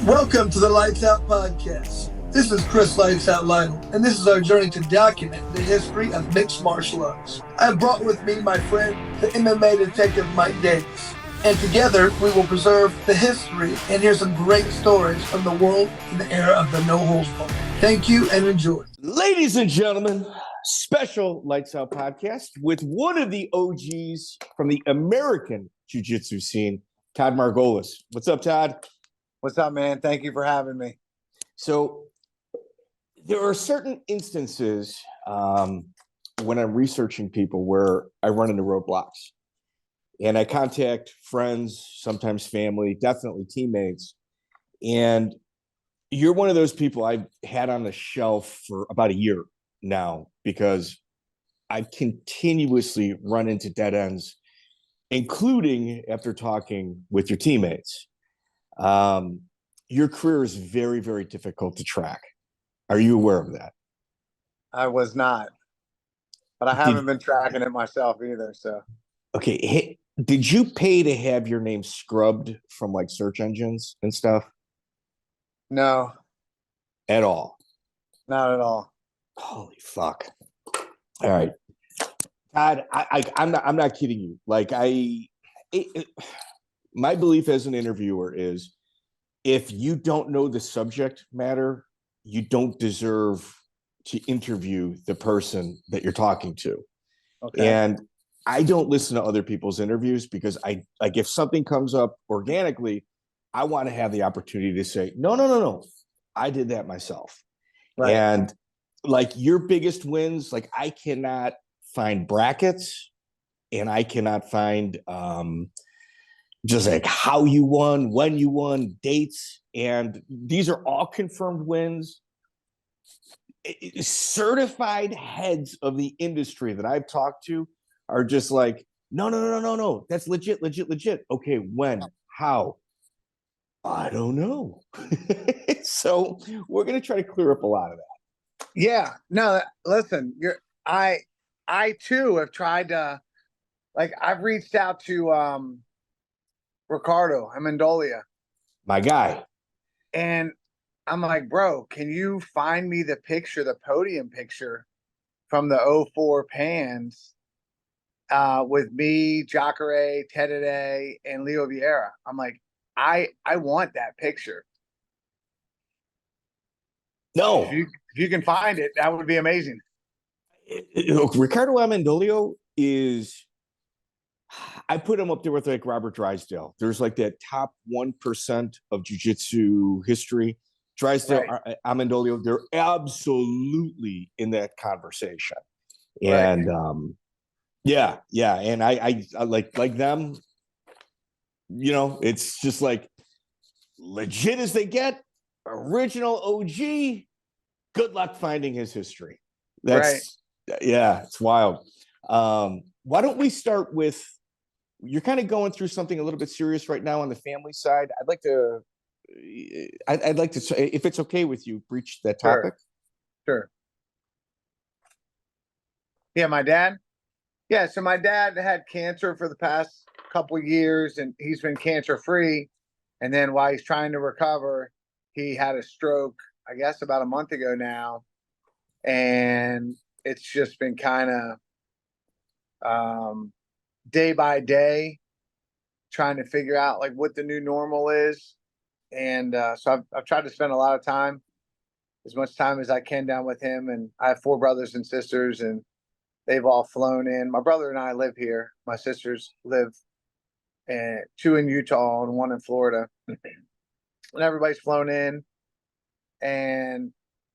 Welcome to the Lights Out Podcast. This is Chris Lights Out Lytle, and this is our journey to document the history of mixed martial arts. I have brought with me my friend, the MMA detective Mike Davis, and together we will preserve the history and hear some great stories from the world in the era of the no-holds-barred. Thank you and enjoy. Ladies and gentlemen, special Lights Out Podcast with one of the OGs from the American Jiu-Jitsu scene, Todd Margolis. What's up, Todd? What's up, man? Thank you for having me. So there are certain instances when I'm researching people where I run into roadblocks and I contact friends, sometimes family, definitely teammates. And you're one of those people I've had on the shelf for about a year now because I've continuously run into dead ends, including after talking with your teammates. Your career is very, very difficult to track. Are you aware of that? I was not, but I haven't been tracking it myself either. So, okay. Hey, did you pay to have your name scrubbed from like search engines and stuff? No, At all? not at all. Holy fuck. All right. Todd, I'm not kidding you. Like my belief as an interviewer is if you don't know the subject matter, you don't deserve to interview the person that you're talking to. Okay. And I don't listen to other people's interviews because I like if something comes up organically, I want to have the opportunity to say, no. I did that myself. Right. And like your biggest wins, like I cannot find brackets and I cannot find just like how you won, when you won, dates. And these are all confirmed wins. Certified heads of the industry that I've talked to are just like, no. That's legit. Okay, when? How? I don't know. So we're going to try to clear up a lot of that. Yeah. No, listen, I too have tried to, like, I've reached out to Ricardo Amendolia. My guy. And I'm like, bro, can you find me the picture, the podium picture from the 04 Pans with me, Jacare, Tedede, and Leo Vieira? I'm like, I want that picture. No. If you can find it, that would be amazing. Ricardo Amendolia is, I put him up there with like Robert Drysdale. There's like that top 1% of jiu-jitsu history. Drysdale, right. Amendolia, they're absolutely in that conversation. And right. Yeah. And I like them, you know, it's just like legit as they get, original OG, good luck finding his history. That's right. Yeah, it's wild. Why don't we start with, you're kind of going through something a little bit serious right now on the family side. I'd like to, if it's okay with you, breach that topic. Sure. Yeah, my dad. Yeah, so my dad had cancer for the past couple of years, and he's been cancer-free. And then while he's trying to recover, he had a stroke, I guess, about a month ago now. And it's just been kind of day by day trying to figure out like what the new normal is. And so I've tried to spend a lot of time, as much time as I can, down with him. And I have 4 brothers and sisters, and they've all flown in. My brother and I live here. My sisters live 2 in Utah and 1 in Florida. And everybody's flown in. And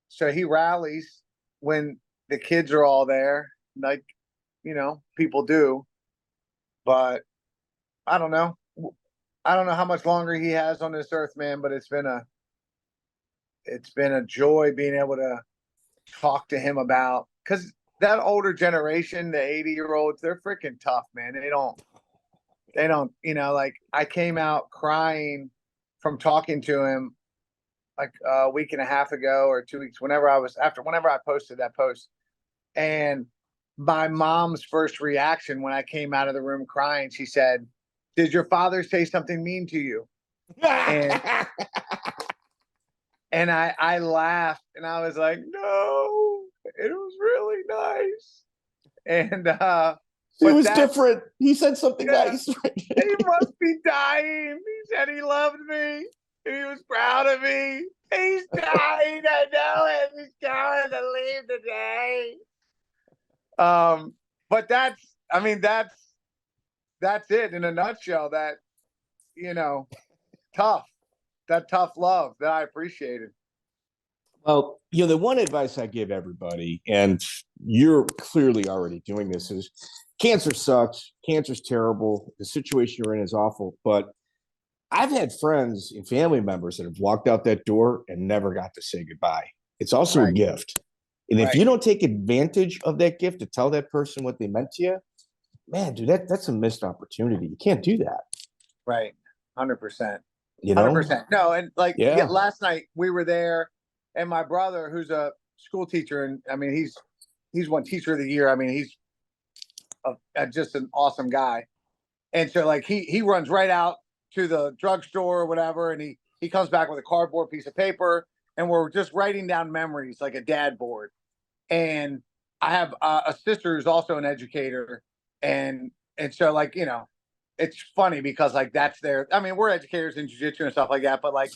so he rallies when the kids are all there, like, you know, people do. But I don't know. I don't know how much longer he has on this earth, man, but it's been a joy being able to talk to him about, because that older generation, the 80-year-olds, they're freaking tough, man. They don't, you know, like I came out crying from talking to him like a week and a half ago or 2 weeks, whenever I posted that post. And my mom's first reaction when I came out of the room crying, she said, "Did your father say something mean to you?" And And I laughed and I was like, no, it was really nice. And It but was that, different. He said something yeah, nice. he must be dying. He said he loved me. He was proud of me. He's dying. I know it. He's going to leave today. But that's it in a nutshell. That, tough, that tough love that I appreciated. Well, the one advice I give everybody, and you're clearly already doing this, is cancer sucks. Cancer's terrible. The situation you're in is awful. But I've had friends and family members that have walked out that door and never got to say goodbye. It's also a gift. And if you don't take advantage of that gift to tell that person what they meant to you, man, dude, that's a missed opportunity. You can't do that. Right. 100%. You know? 100%. No, and last night we were there, and my brother, who's a school teacher, and I mean, he's won teacher of the year. I mean, he's just an awesome guy. And so like he runs right out to the drugstore or whatever, and he comes back with a cardboard piece of paper, and we're just writing down memories like a dad board. And I have a sister who's also an educator, and so like, it's funny because like that's their, I mean, we're educators in jiu-jitsu and stuff like that, but like,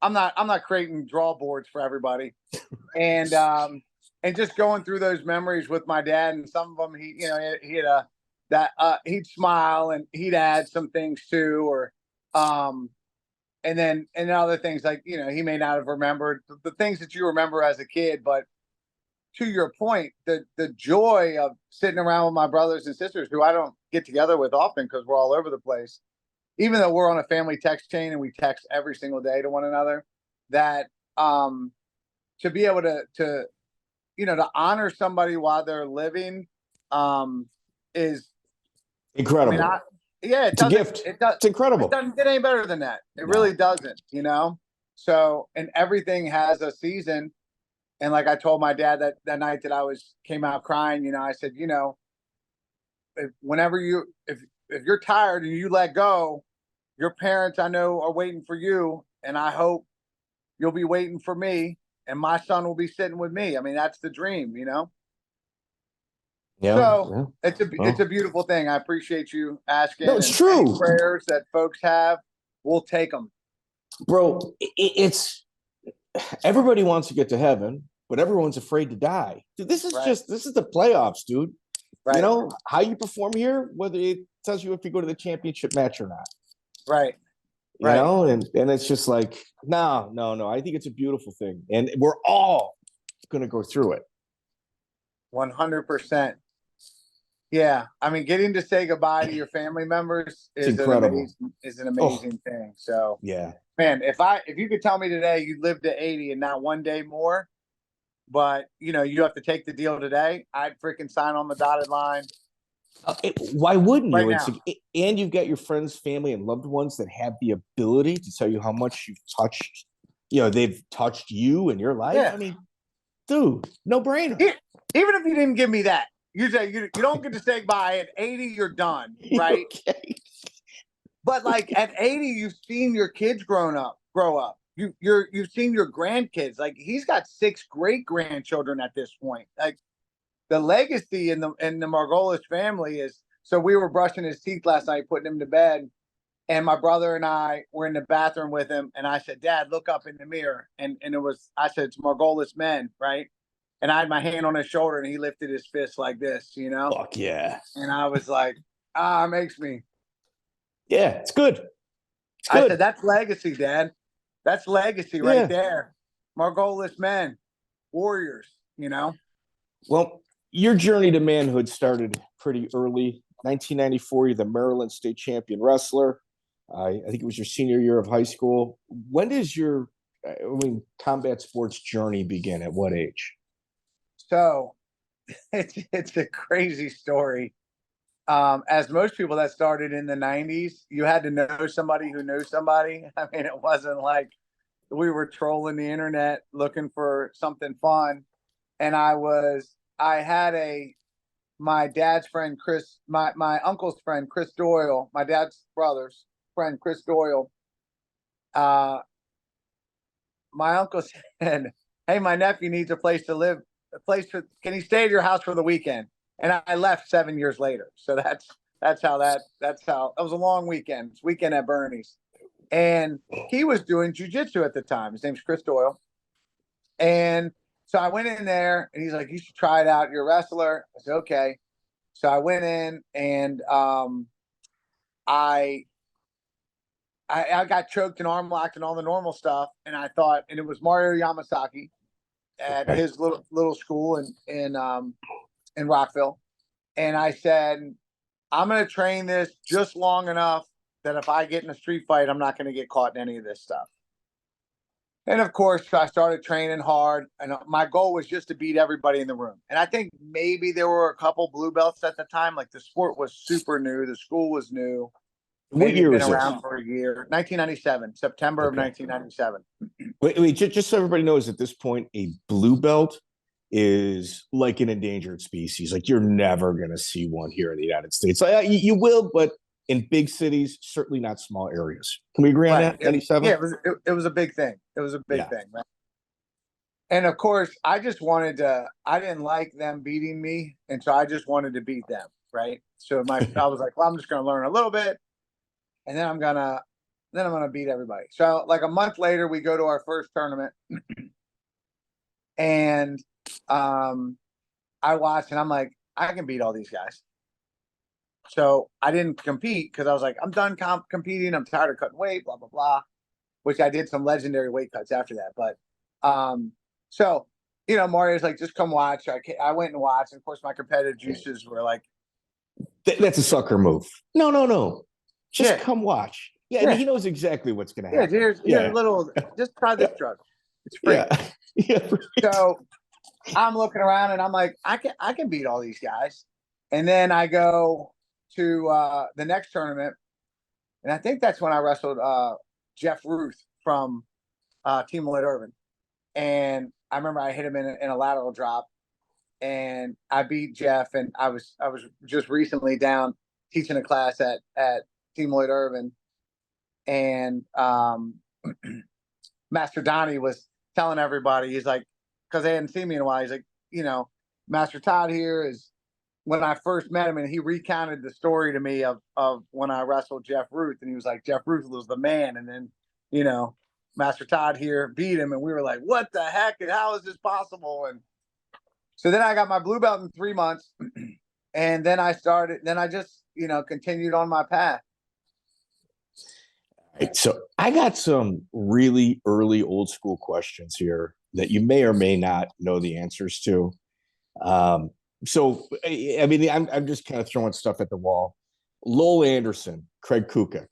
I'm not creating draw boards for everybody. And just going through those memories with my dad, and some of them he had he'd smile and he'd add some things too, or and other things like, he may not have remembered the things that you remember as a kid. But to your point, the joy of sitting around with my brothers and sisters who I don't get together with often because we're all over the place, even though we're on a family text chain and we text every single day to one another, that to be able to honor somebody while they're living is incredible. I mean, it's a gift. It's incredible. It doesn't get any better than that. It really doesn't, So, and everything has a season. And like I told my dad that night that I came out crying, I said, if you're tired and you let go, your parents, I know, are waiting for you, and I hope you'll be waiting for me, and my son will be sitting with me. I mean, that's the dream, Yeah. So it's a beautiful thing. I appreciate you asking. No, it's true. Any prayers that folks have, we'll take them, bro. It's everybody wants to get to heaven, but everyone's afraid to die. Dude, this is the playoffs, dude. Right. How you perform here, whether it tells you if you go to the championship match or not. Right. You know, and it's just like, no. I think it's a beautiful thing. And we're all going to go through it. 100%. Yeah. I mean, getting to say goodbye to your family members is incredible. An amazing thing. So, yeah, man, if you could tell me today you lived to 80 and not one day more, but you have to take the deal today, I'd freaking sign on the dotted line. Why wouldn't you? Now. And you've got your friends, family, and loved ones that have the ability to tell you how much you've touched. They've touched you in your life. Yeah. I mean, dude, no brainer. Even if you didn't give me that, you say you don't get to say goodbye at 80. You're done, right? Okay. But like at 80, you've seen your kids grow up. You've seen your grandkids. Like he's got 6 great grandchildren at this point. Like the legacy in the Margolis family is. So we were brushing his teeth last night, putting him to bed, and my brother and I were in the bathroom with him. And I said, "Dad, look up in the mirror." And I said, "It's Margolis men, right?" And I had my hand on his shoulder, and he lifted his fist like this, Fuck yeah. And I was like, it makes me. Yeah, it's good. It's good. I said, "That's legacy, Dad. That's legacy right there. Margolis men, warriors, Well, your journey to manhood started pretty early. 1994, you're the Maryland State Champion wrestler. I think it was your senior year of high school. When does your combat sports journey begin? At what age? So it's a crazy story. As most people that started in the 90s, you had to know somebody who knew somebody. I mean, it wasn't like we were trolling the internet looking for something fun. And I had my dad's friend, Chris, my uncle's friend, Chris Doyle, my dad's brother's friend, Chris Doyle, my uncle said, "Hey, my nephew needs a place to live. Can he stay at your house for the weekend?" And I left 7 years later. So that's how it was a long weekend. It's weekend at Bernie's. And he was doing jujitsu at the time. His name's Chris Doyle. And so I went in there and he's like, "You should try it out. You're a wrestler." I said, "Okay." So I went in and I got choked and arm locked and all the normal stuff. And I thought, and it was Mario Yamasaki at his little school in Rockville. And I said, "I'm going to train this just long enough that if I get in a street fight, I'm not going to get caught in any of this stuff." And of course, I started training hard, and my goal was just to beat everybody in the room. And I think maybe there were a couple blue belts at the time. Like the sport was super new, the school was new. What year was been this? around for a year. 1997, September of 1997. Wait, just so everybody knows, at this point, a blue belt is like an endangered species. Like you're never going to see one here in the United States. You will, but in big cities, certainly not small areas. Can we agree on that? 97? Yeah, it was a big thing. It was a big thing, right? And of course, I didn't like them beating me, and so I just wanted to beat them, right? So I was like, well, I'm just going to learn a little bit, and then I'm gonna beat everybody. So like a month later, we go to our first tournament, and I watched, and I'm like, I can beat all these guys. So I didn't compete because I was like, I'm done competing. I'm tired of cutting weight, blah, blah, blah, which I did some legendary weight cuts after that. But so, Mario's like, just come watch. I went and watched. And of course, my competitive juices were like. That's a sucker move. No. Just come watch. Yeah, yeah. He knows exactly what's going to happen. Here's a little, just try this drug. It's free. Yeah. So I'm looking around and I'm like, I can beat all these guys. And then I go to the next tournament, and I think that's when I wrestled Jeff Ruth from Team Lloyd Irvin. And I remember I hit him in a lateral drop, and I beat Jeff. And I was just recently down teaching a class at Team Lloyd Irvin, and Master Donnie was telling everybody, he's like, because they hadn't seen me in a while, he's like, Master Todd here is. When I first met him, and he recounted the story to me of when I wrestled Jeff Ruth, and he was like, Jeff Ruth was the man. And then, Master Todd here beat him. And we were like, what the heck? And how is this possible? And so then I got my blue belt in 3 months. And then I just, continued on my path. All right, so I got some really early old school questions here that you may or may not know the answers to. So, I mean, I'm just kind of throwing stuff at the wall. Lowell Anderson, Craig Kukik.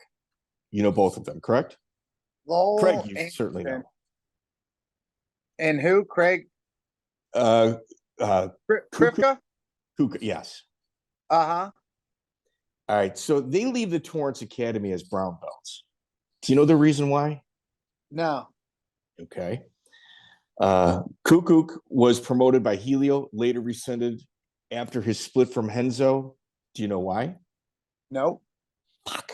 You know both of them, correct? Lowell Craig, you Anderson. certainly know. And who? Craig? Krivka? Krivka? Yes. Uh-huh. All right, so they leave the Torrance Academy as brown belts. Do you know the reason why? No. Okay. Kukuk was promoted by Helio, later rescinded after his split from Renzo. Do you know why? No. Fuck.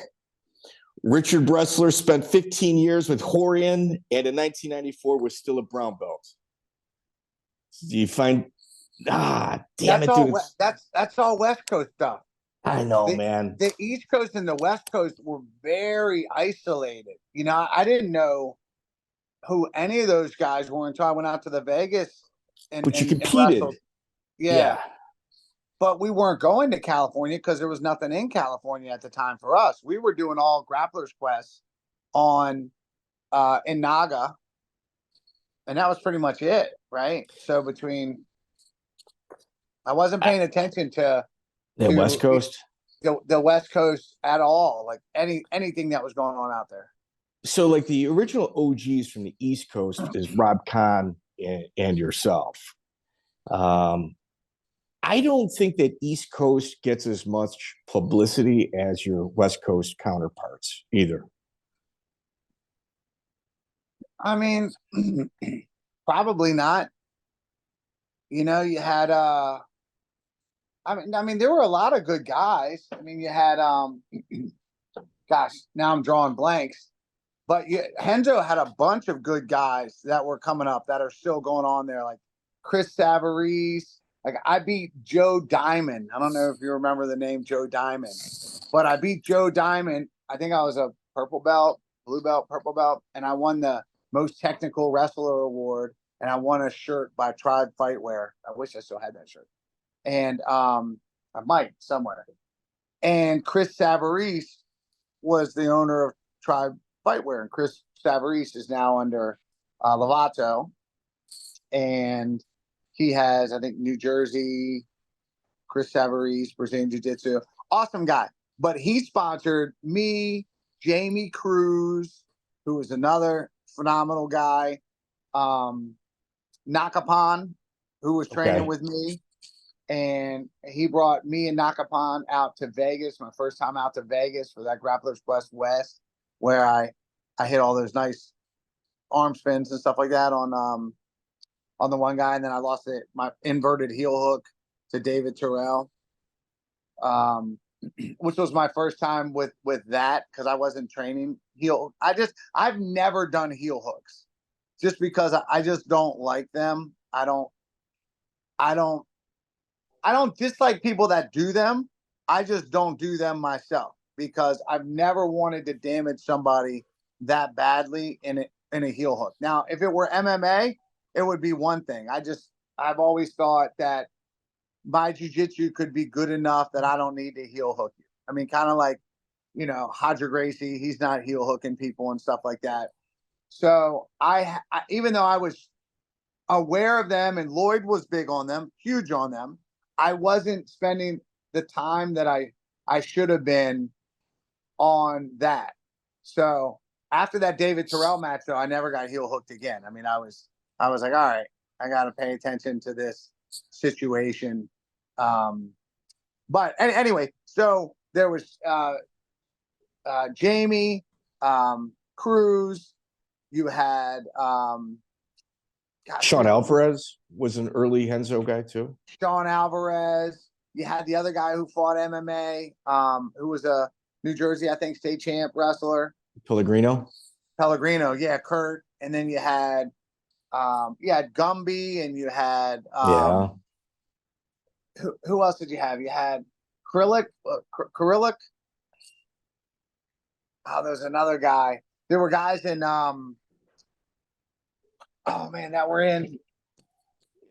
Richard Bressler spent 15 years with Horian, and in 1994 was still a brown belt. Do you find? Damn that's it, all, dude! That's all West Coast stuff. I know, man. The East Coast and the West Coast were very isolated. I didn't know who any of those guys were until I went out to the Vegas but you competed. Yeah. But we weren't going to California because there was nothing in California at the time for us. We were doing all Grappler's Quest in Naga, and that was pretty much it, right? So I wasn't paying attention to the West Coast, the West Coast at all, like anything that was going on out there. So, like the original OGs from the East Coast is Rob Kahn and yourself. I don't think that East Coast gets as much publicity as your West Coast counterparts either. I mean, probably not. You had I mean, there were a lot of good guys. I mean, you had gosh, now I'm drawing blanks. But yeah, Renzo had a bunch of good guys that were coming up that are still going on there, like Chris Savarese. Like I beat Joe Diamond. I don't know if you remember the name Joe Diamond, but I beat Joe Diamond. I think I was a purple belt, blue belt, purple belt, and I won the most technical wrestler award. And I won a shirt by Tribe Fightwear. I wish I still had that shirt. And I might somewhere. And Chris Savarese was the owner of Tribe Fightwear, and Chris Savarese is now under Lovato, and he has, I think, New Jersey. Chris Savarese, Brazilian Jiu-Jitsu, awesome guy. But he sponsored me, Jamie Cruz, who is another phenomenal guy, Nakapon, who was training with me. And he brought me and Nakapon out to Vegas, my first time out to Vegas for that Grappler's Quest West, where I hit all those nice arm spins and stuff like that on the one guy, and then I lost my inverted heel hook to David Terrell, which was my first time with that because I wasn't training heel. I've never done heel hooks just because I just don't like them. I don't dislike people that do them. I just don't do them myself because I've never wanted to damage somebody that badly in a heel hook. Now, if it were MMA, it would be one thing. I've always thought that my jiu-jitsu could be good enough that I don't need to heel hook you. I mean, kind of like, Igor Gracie, he's not heel hooking people and stuff like that. So I even though I was aware of them and Lloyd was big on them, huge on them, I wasn't spending the time that I should have been on that. So after that David Terrell match, though, I never got heel hooked again. I mean, I was like, all right, I got to pay attention to this situation. But anyway, so there was Jamie, Cruz. You had Sean Alvarez was an early Renzo guy too. Sean Alvarez. You had the other guy who fought MMA, who was a New Jersey, I think, state champ wrestler. Pellegrino, yeah, Kurt. And then you had Gumby, and you had who else did you have? You had Krylik. Oh, there's another guy. There were guys in that were in.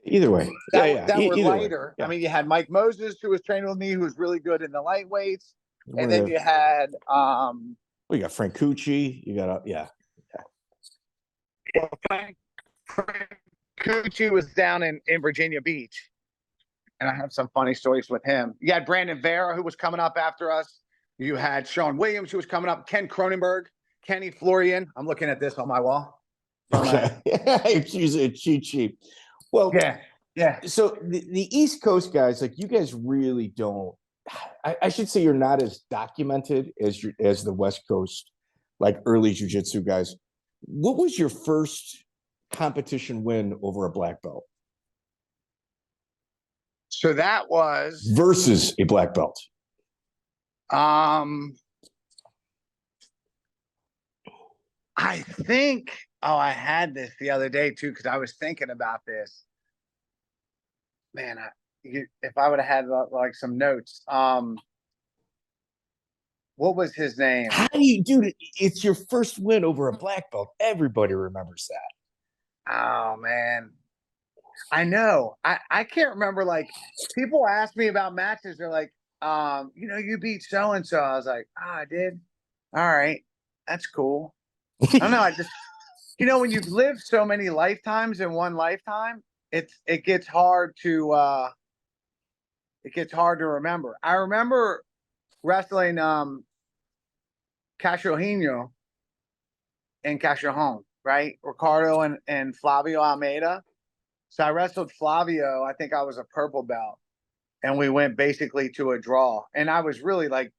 Either way, that were lighter. Yeah. I mean, you had Mike Moses, who was training with me, who was really good in the lightweights, and then you had you got Frank Cucci. You got Well, Frank Cucci was down in Virginia Beach, and I have some funny stories with him. You had Brandon Vera, who was coming up after us. You had Sean Williams, who was coming up. Ken Cronenberg, Kenny Florian. I'm looking at this on my wall. She's a cheat sheet. Well, yeah. So the East Coast guys, like you guys, really don't. I should say you're not as documented as the West Coast, like early jiu-jitsu guys. What was your first competition win over a black belt? So that was versus a black belt. I think. Oh, I had this the other day too because I was thinking about this. Man, if I would have had like some notes. What was his name? How do you do it? It's your first win over a black belt. Everybody remembers that. Oh man, I know. I can't remember. Like people ask me about matches. They're like, you beat so and so. I was like, I did. All right, that's cool. I don't know. I just, when you've lived so many lifetimes in one lifetime, it gets hard to remember. I remember wrestling Cachoeiro and Cachoeiro, right? Ricardo and Flavio Almeida. So I wrestled Flavio. I think I was a purple belt, and we went basically to a draw. And I was really like,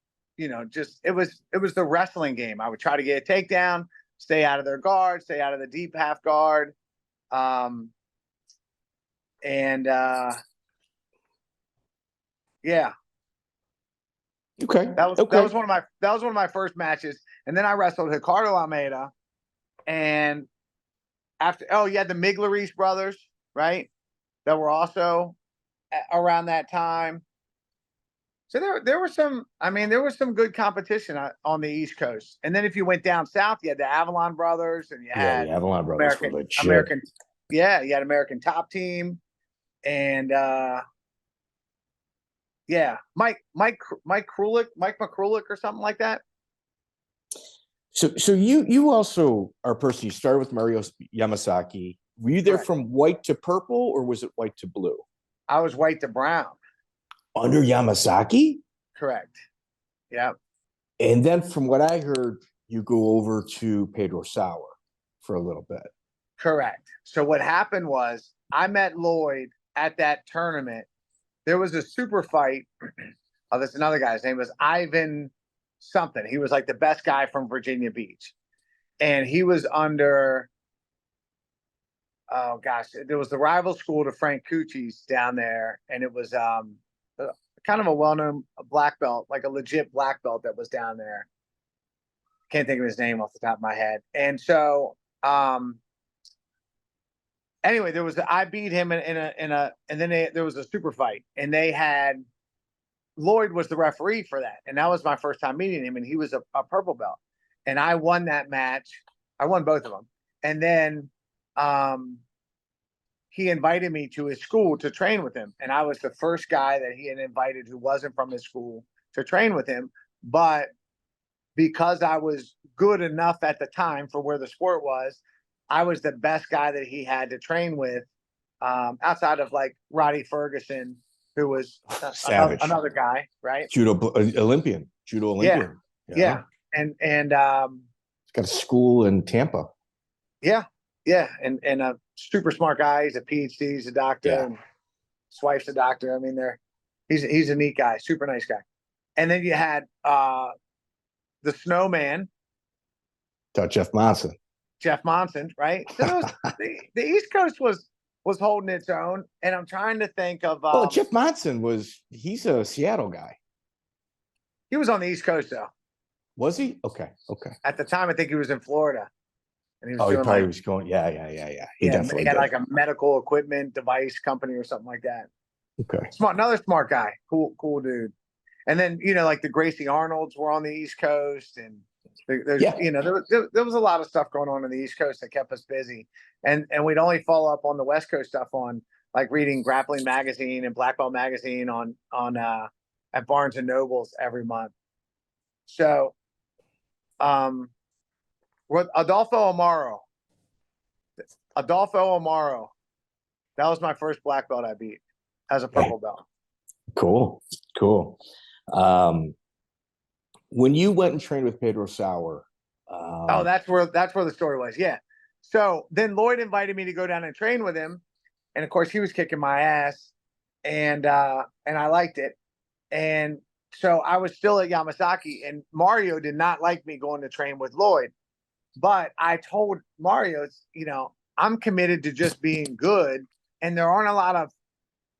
just it was the wrestling game. I would try to get a takedown, stay out of their guard, stay out of the deep half guard. Yeah. Okay. That was one of my first matches. And then I wrestled Ricardo Almeida, And after, oh, you had the Miglerese brothers, right? That were also around that time. So there was some, I mean, there was some good competition on the East Coast. And then if you went down south, you had the Avalon brothers, and you Yeah, had the Avalon brothers were legit. you had American Top Team, and Mike McCrulick or something like that. So you also are a person, you started with Mario Yamasaki. Were you there from white to purple, or was it white to blue? I was white to brown. Under Yamasaki? Correct. Yeah. And then from what I heard, you go over to Pedro Sauer for a little bit. Correct. So what happened was I met Lloyd at that tournament. There was a super fight. Oh, there's another guy. His name was Ivan something. He was like the best guy from Virginia Beach. And he was under, oh gosh, there was the rival school to Frank Cucci's down there. And it was kind of a well-known black belt, like a legit black belt that was down there. Can't think of his name off the top of my head. And so anyway, I beat him and then there was a super fight, and they had, Lloyd was the referee for that. And that was my first time meeting him, and he was a purple belt, and I won that match. I won both of them. And then he invited me to his school to train with him. And I was the first guy that he had invited who wasn't from his school to train with him. But because I was good enough at the time for where the sport was, I was the best guy that he had to train with, outside of like Roddy Ferguson, who was another guy, right? Judo Olympian. Yeah. And he's got a school in Tampa. Yeah. And a super smart guy. He's a PhD, he's a doctor, and his wife's a doctor. I mean, he's a neat guy, super nice guy. And then you had the Snowman. Jeff Monson, right? So the East Coast was holding its own, and I'm trying to think of. Well, Jeff Monson he's a Seattle guy. He was on the East Coast though. Was he? Okay. At the time, I think he was in Florida. And he probably was going. Yeah. He definitely had like a medical equipment device company or something like that. Okay. Another smart guy, cool dude. And then like the Gracie Arnolds were on the East Coast, and there was a lot of stuff going on the East Coast that kept us busy. And we'd only follow up on the West Coast stuff on like reading Grappling Magazine and Black Belt Magazine on at Barnes and Nobles every month. So, Adolfo Amaro, that was my first black belt I beat as a purple belt. Cool. When you went and trained with Pedro Sauer, that's where the story was. Yeah. So then Lloyd invited me to go down and train with him, and of course he was kicking my ass, and I liked it, and so I was still at Yamasaki, and Mario did not like me going to train with Lloyd. But I told Mario, I'm committed to just being good, and there aren't a lot of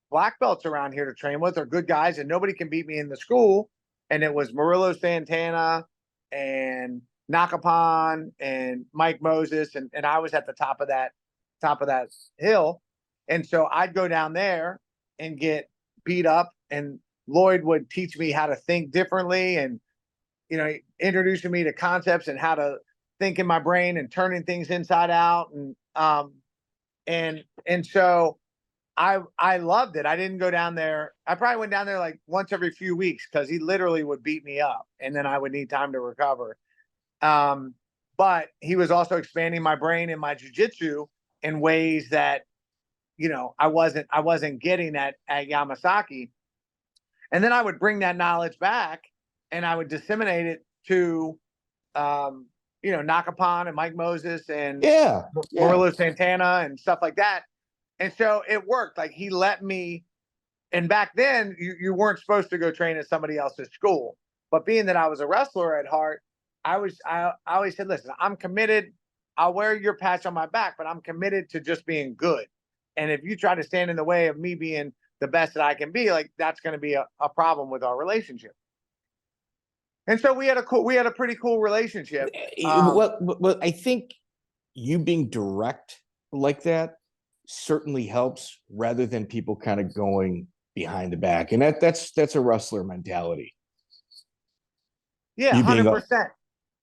black belts around here to train with, or good guys, and nobody can beat me in the school. And it was Murillo Santana and Nakapon and Mike Moses, and I was at the top of that hill. And so I'd go down there and get beat up, and Lloyd would teach me how to think differently, and introducing me to concepts and how to think in my brain and turning things inside out, and so I loved it. I didn't go down there. I probably went down there like once every few weeks, because he literally would beat me up, and then I would need time to recover. But he was also expanding my brain and my jiu-jitsu in ways that I wasn't getting at Yamasaki. And then I would bring that knowledge back, and I would disseminate it to Nakapon and Mike Moses and Murillo Santana and stuff like that. And so it worked. Like, he let me, and back then you weren't supposed to go train at somebody else's school. But being that I was a wrestler at heart, I always said, listen, I'm committed. I'll wear your patch on my back, but I'm committed to just being good. And if you try to stand in the way of me being the best that I can be, like, that's going to be a problem with our relationship. And so we had a pretty cool relationship. Well, I think you being direct like that certainly helps, rather than people kind of going behind the back. And that's a wrestler mentality. Yeah, You being 100%.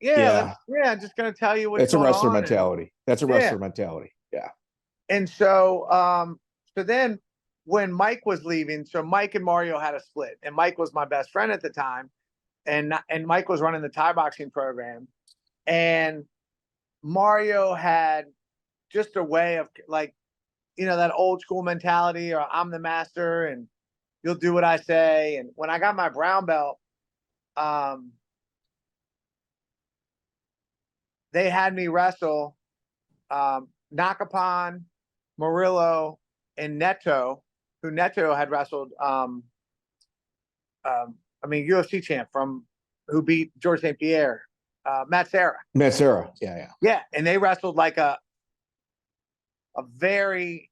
Yeah, yeah, just gonna tell you what's that's a going wrestler on. mentality. That's a Yeah. wrestler mentality. Yeah. And so, so then when Mike was leaving, so Mike and Mario had a split, and Mike was my best friend at the time, and Mike was running the Thai boxing program, and Mario had just a way of like, you know, that old school mentality, or I'm the master and you'll do what I say. And when I got my brown belt, they had me wrestle Nakapon, Murillo, and Neto, who Neto had wrestled. UFC champ who beat George St. Pierre, Matt Serra. Yeah, and they wrestled like a very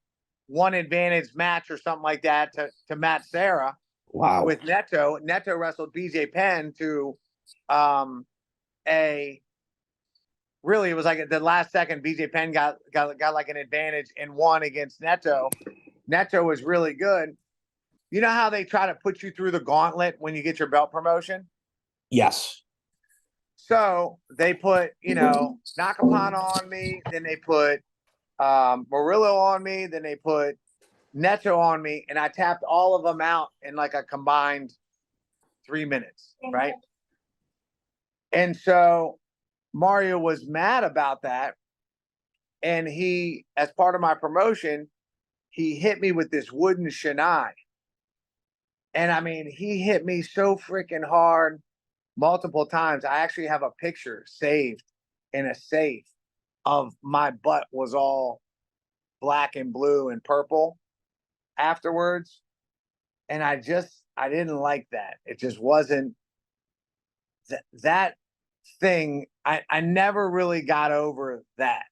one advantage match or something like that to Matt Serra. Wow. With Neto. Neto wrestled BJ Penn to really, it was like the last second BJ Penn got like an advantage and won against Neto. Neto was really good. You know how they try to put you through the gauntlet when you get your belt promotion? Yes. So they put, you know, Nakapon on me, then they put Murillo on me, then they put Neto on me, and I tapped all of them out in like a combined 3 minutes, right? And so Mario was mad about that. And he, as part of my promotion, he hit me with this wooden shinai. And I mean, he hit me so freaking hard multiple times. I actually have a picture saved in a safe of my butt was all black and blue and purple afterwards. And I didn't like that. It just wasn't that thing. I never really got over that.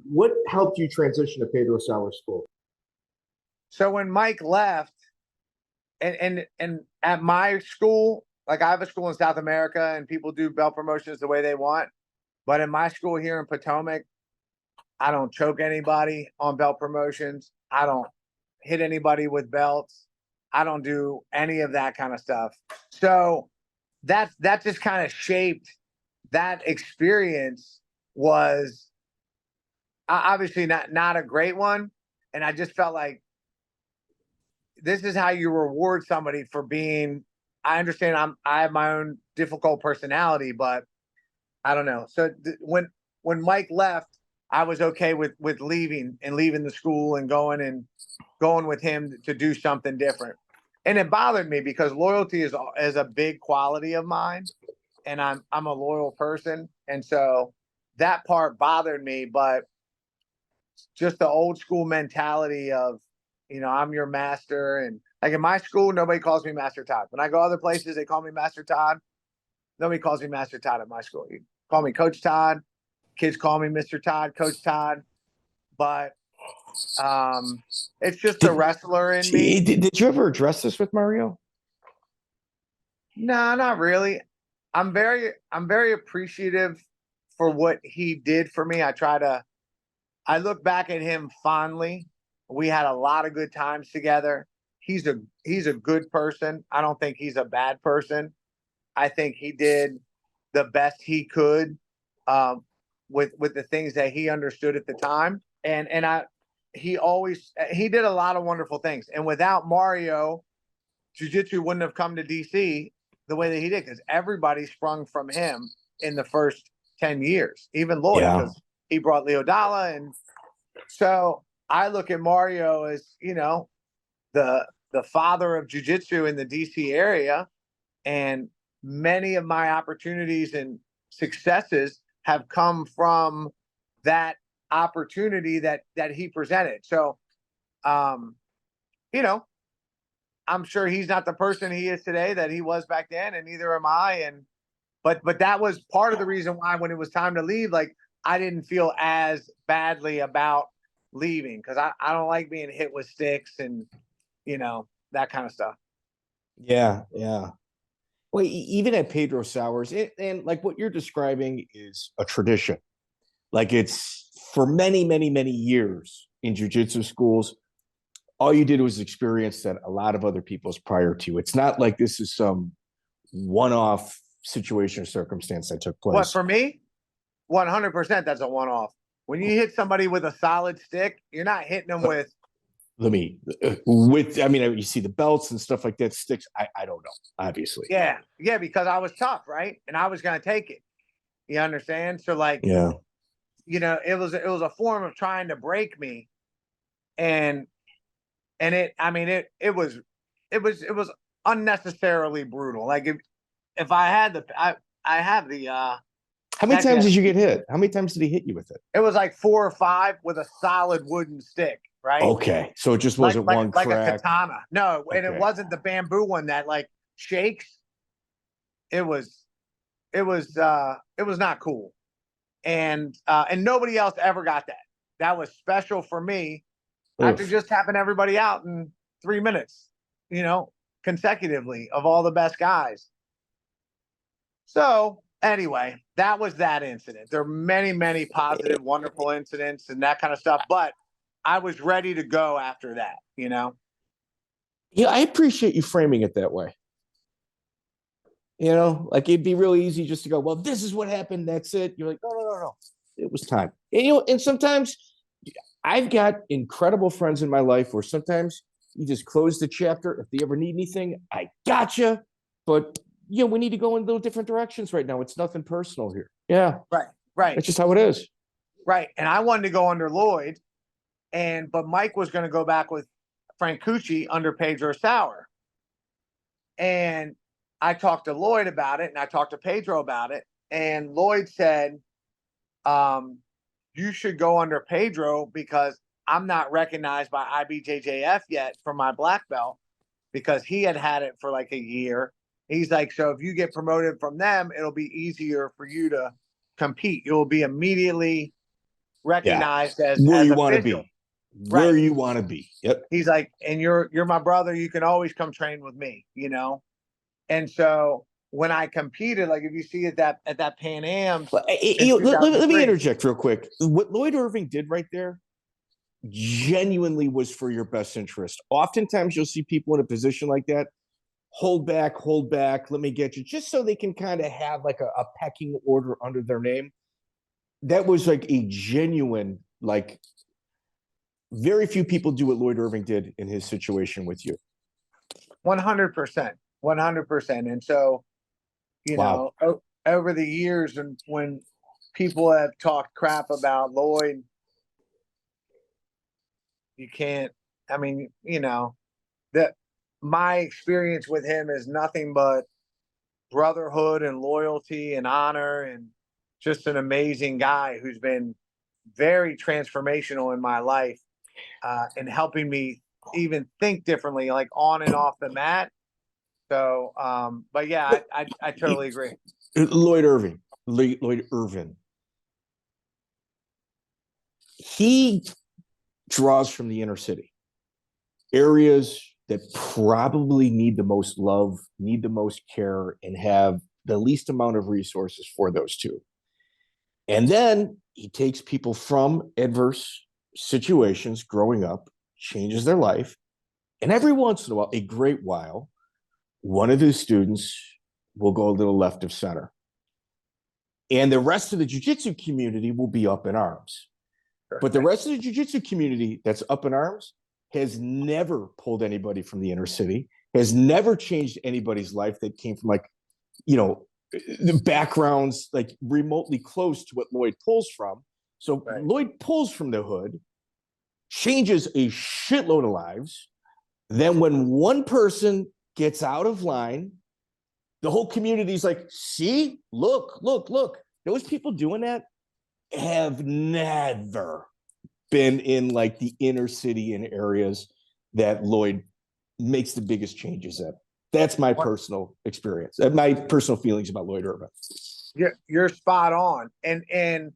What helped you transition to Pedro Sauer school? So when Mike left, and at my school, like I have a school in South America and people do belt promotions the way they want. But in my school here in Potomac, I don't choke anybody on belt promotions. I don't hit anybody with belts. I don't do any of that kind of stuff. So that just kind of shaped that experience. Was obviously not a great one. And I just felt like this is how you reward somebody for being, I understand I have my own difficult personality, but I don't know. So when Mike left, I was okay with leaving the school and going with him to do something different. And it bothered me because loyalty is a big quality of mine, and I'm a loyal person. And so that part bothered me, but just the old school mentality of, you know, I'm your master. And like in my school, nobody calls me Master Todd. When I go other places, they call me Master Todd. Nobody calls me Master Todd at my school. You call me Coach Todd. Kids call me Mr. Todd, Coach Todd. But it's just a wrestler in me. Did you ever address this with Mario? No, not really. I'm very appreciative for what he did for me. I look back at him fondly. We had a lot of good times together. He's a good person. I don't think he's a bad person. I think he did the best he could with the things that he understood at the time. And he did a lot of wonderful things. And without Mario, jiu-jitsu wouldn't have come to DC the way that he did, because everybody sprung from him in the first 10 years, even Lloyd, because he brought Leo Dalla. And so I look at Mario as, you know, the father of jiu-jitsu in the DC area. And many of my opportunities and successes have come from that opportunity that he presented. So, you know, I'm sure he's not the person he is today that he was back then, and neither am I. But that was part of the reason why when it was time to leave, like I didn't feel as badly about leaving, because I don't like being hit with sticks and, you know, that kind of stuff. Yeah. Well, even at Pedro Sauer's, and like what you're describing is a tradition. Like it's for many, many, many years in jiu-jitsu schools, all you did was experience that a lot of other people's prior to. It's not like this is some one-off situation or circumstance that took place. What, for me? 100% that's a one-off. When you hit somebody with a solid stick, you're not hitting them with. I mean, you see the belts and stuff like that, sticks. I don't know, obviously. Yeah, because I was tough, right? And I was going to take it. You understand? So like, yeah, it was a form of trying to break me. And it was unnecessarily brutal. Like if I had I have the how many times did you get hit? How many times did he hit you with it? It was like 4 or 5 with a solid wooden stick, right? Okay, so it just wasn't one crack. Like a katana. No, and Okay. it wasn't the bamboo one that like shakes. It was not cool. And nobody else ever got that. That was special for me. After just tapping everybody out in 3 minutes, consecutively of all the best guys. So anyway, that was that incident. There are many, many positive, wonderful incidents and that kind of stuff, but I was ready to go after that, Yeah, I appreciate you framing it that way. Like it'd be really easy just to go, well, this is what happened. That's it. You're like, no. It was time. And sometimes I've got incredible friends in my life where sometimes you just close the chapter. If they ever need anything, I gotcha. But we need to go in little different directions right now. It's nothing personal here. Yeah. Right. That's just how it is. Right. And I wanted to go under Lloyd, but Mike was going to go back with Frank Cucci under Pedro Sauer. And I talked to Lloyd about it, and I talked to Pedro about it. And Lloyd said, you should go under Pedro because I'm not recognized by IBJJF yet for my black belt because he had it for like a year. He's like, so if you get promoted from them, it'll be easier for you to compete. You'll be immediately recognized as where you want to be. Where you want to be. Yep. He's like, and you're my brother. You can always come train with me, And so when I competed, like if you see at that Pan AMS, let me interject real quick. What Lloyd Irvin did right there genuinely was for your best interest. Oftentimes you'll see people in a position like that, hold back, let me get you, just so they can kind of have like a pecking order under their name. That was like a genuine, like very few people do what Lloyd Irvin did in his situation with you. 100%. And so, Wow. over the years, and when people have talked crap about Lloyd, you can't, that my experience with him is nothing but brotherhood and loyalty and honor, and just an amazing guy who's been very transformational in my life, and helping me even think differently, like on and off the mat. So, but yeah, I totally agree. Lloyd Irvin. He draws from the inner city, areas that probably need the most love, need the most care, and have the least amount of resources for those two. And then he takes people from adverse situations growing up, changes their life, and every once in a while, a great while, one of his students will go a little left of center. And the rest of the jiu-jitsu community will be up in arms. But the rest of the jiu-jitsu community that's up in arms has never pulled anybody from the inner city, has never changed anybody's life that came from the backgrounds like remotely close to what Lloyd pulls from. So Lloyd pulls from the hood, changes a shitload of lives. Then when one person gets out of line, the whole community's like, see, look. Those people doing that have never been in like the inner city and areas that Lloyd makes the biggest changes in. That's my personal experience, my personal feelings about Lloyd Irvin. You're spot on. And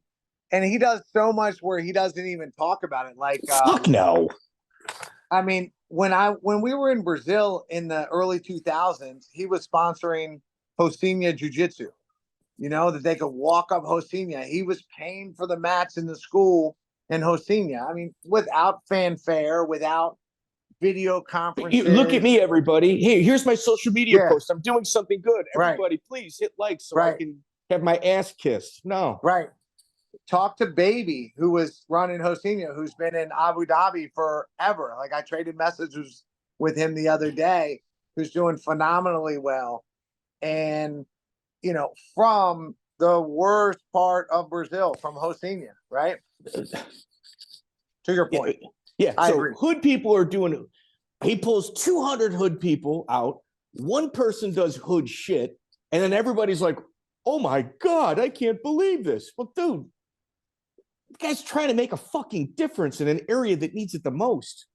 he does so much where he doesn't even talk about it. Like, fuck no. I mean, when we were in Brazil in the early 2000s, he was sponsoring Rocinha Jiu Jitsu. that they could walk up Hosina. He was paying for the mats in the school in Hosina. I mean, without fanfare, without video conferences. Look at me, everybody. Hey, here's my social media post. I'm doing something good. Everybody, please hit like so I can have my ass kissed. No. Right. Talk to Baby, who was running Hosina, who's been in Abu Dhabi forever. Like, I traded messages with him the other day, who's doing phenomenally well. And, from the worst part of Brazil, from Hosina, right? To your point. Yeah. I So agree. hood people are doing, he pulls 200 hood people out. One person does hood shit. And then everybody's like, oh my God, I can't believe this. Well, dude, the guy's trying to make a fucking difference in an area that needs it the most.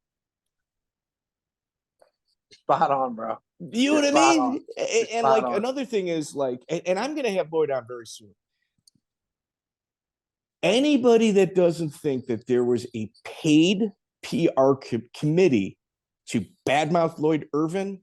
Spot on, bro. You know what I mean? And like another thing is like, and I'm going to have Lloyd on very soon. Anybody that doesn't think that there was a paid PR committee to badmouth Lloyd Irvin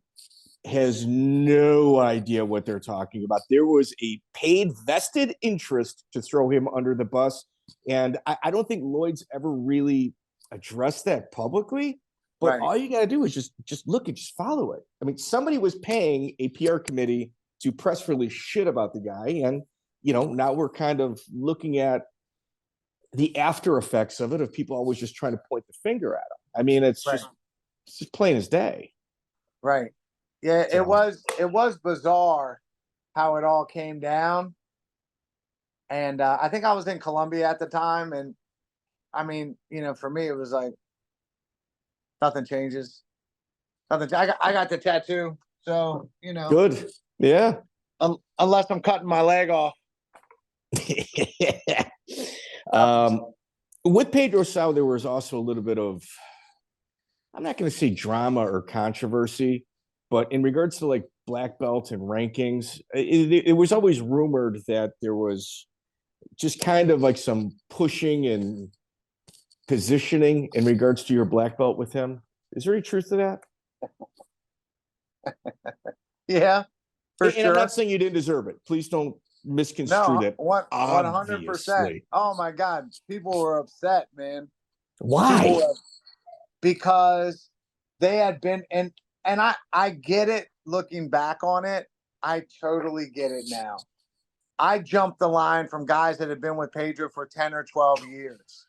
has no idea what they're talking about. There was a paid vested interest to throw him under the bus. And I don't think Lloyd's ever really addressed that publicly. But all you got to do is just look and just follow it. I mean, somebody was paying a PR committee to press release shit about the guy. And, now we're kind of looking at the after effects of it, of people always just trying to point the finger at him. I mean, it's just plain as day. Right. Yeah, so. It was bizarre how it all came down. And I think I was in Colombia at the time. And I mean, for me, it was like, nothing changes. Nothing. I got the tattoo. So, Good. Yeah. Unless I'm cutting my leg off. With Pedro Sauer, there was also a little bit of, I'm not going to say drama or controversy, but in regards to like black belt and rankings, it was always rumored that there was just kind of like some pushing and positioning in regards to your black belt with him. Is there any truth to that? Yeah, for sure. I'm not saying you didn't deserve it. Please don't misconstrue that. 100%. Oh my God, people were upset, man. Why? Because they had been, and I get it. Looking back on it, I totally get it now. I jumped the line from guys that had been with Pedro for 10 or 12 years.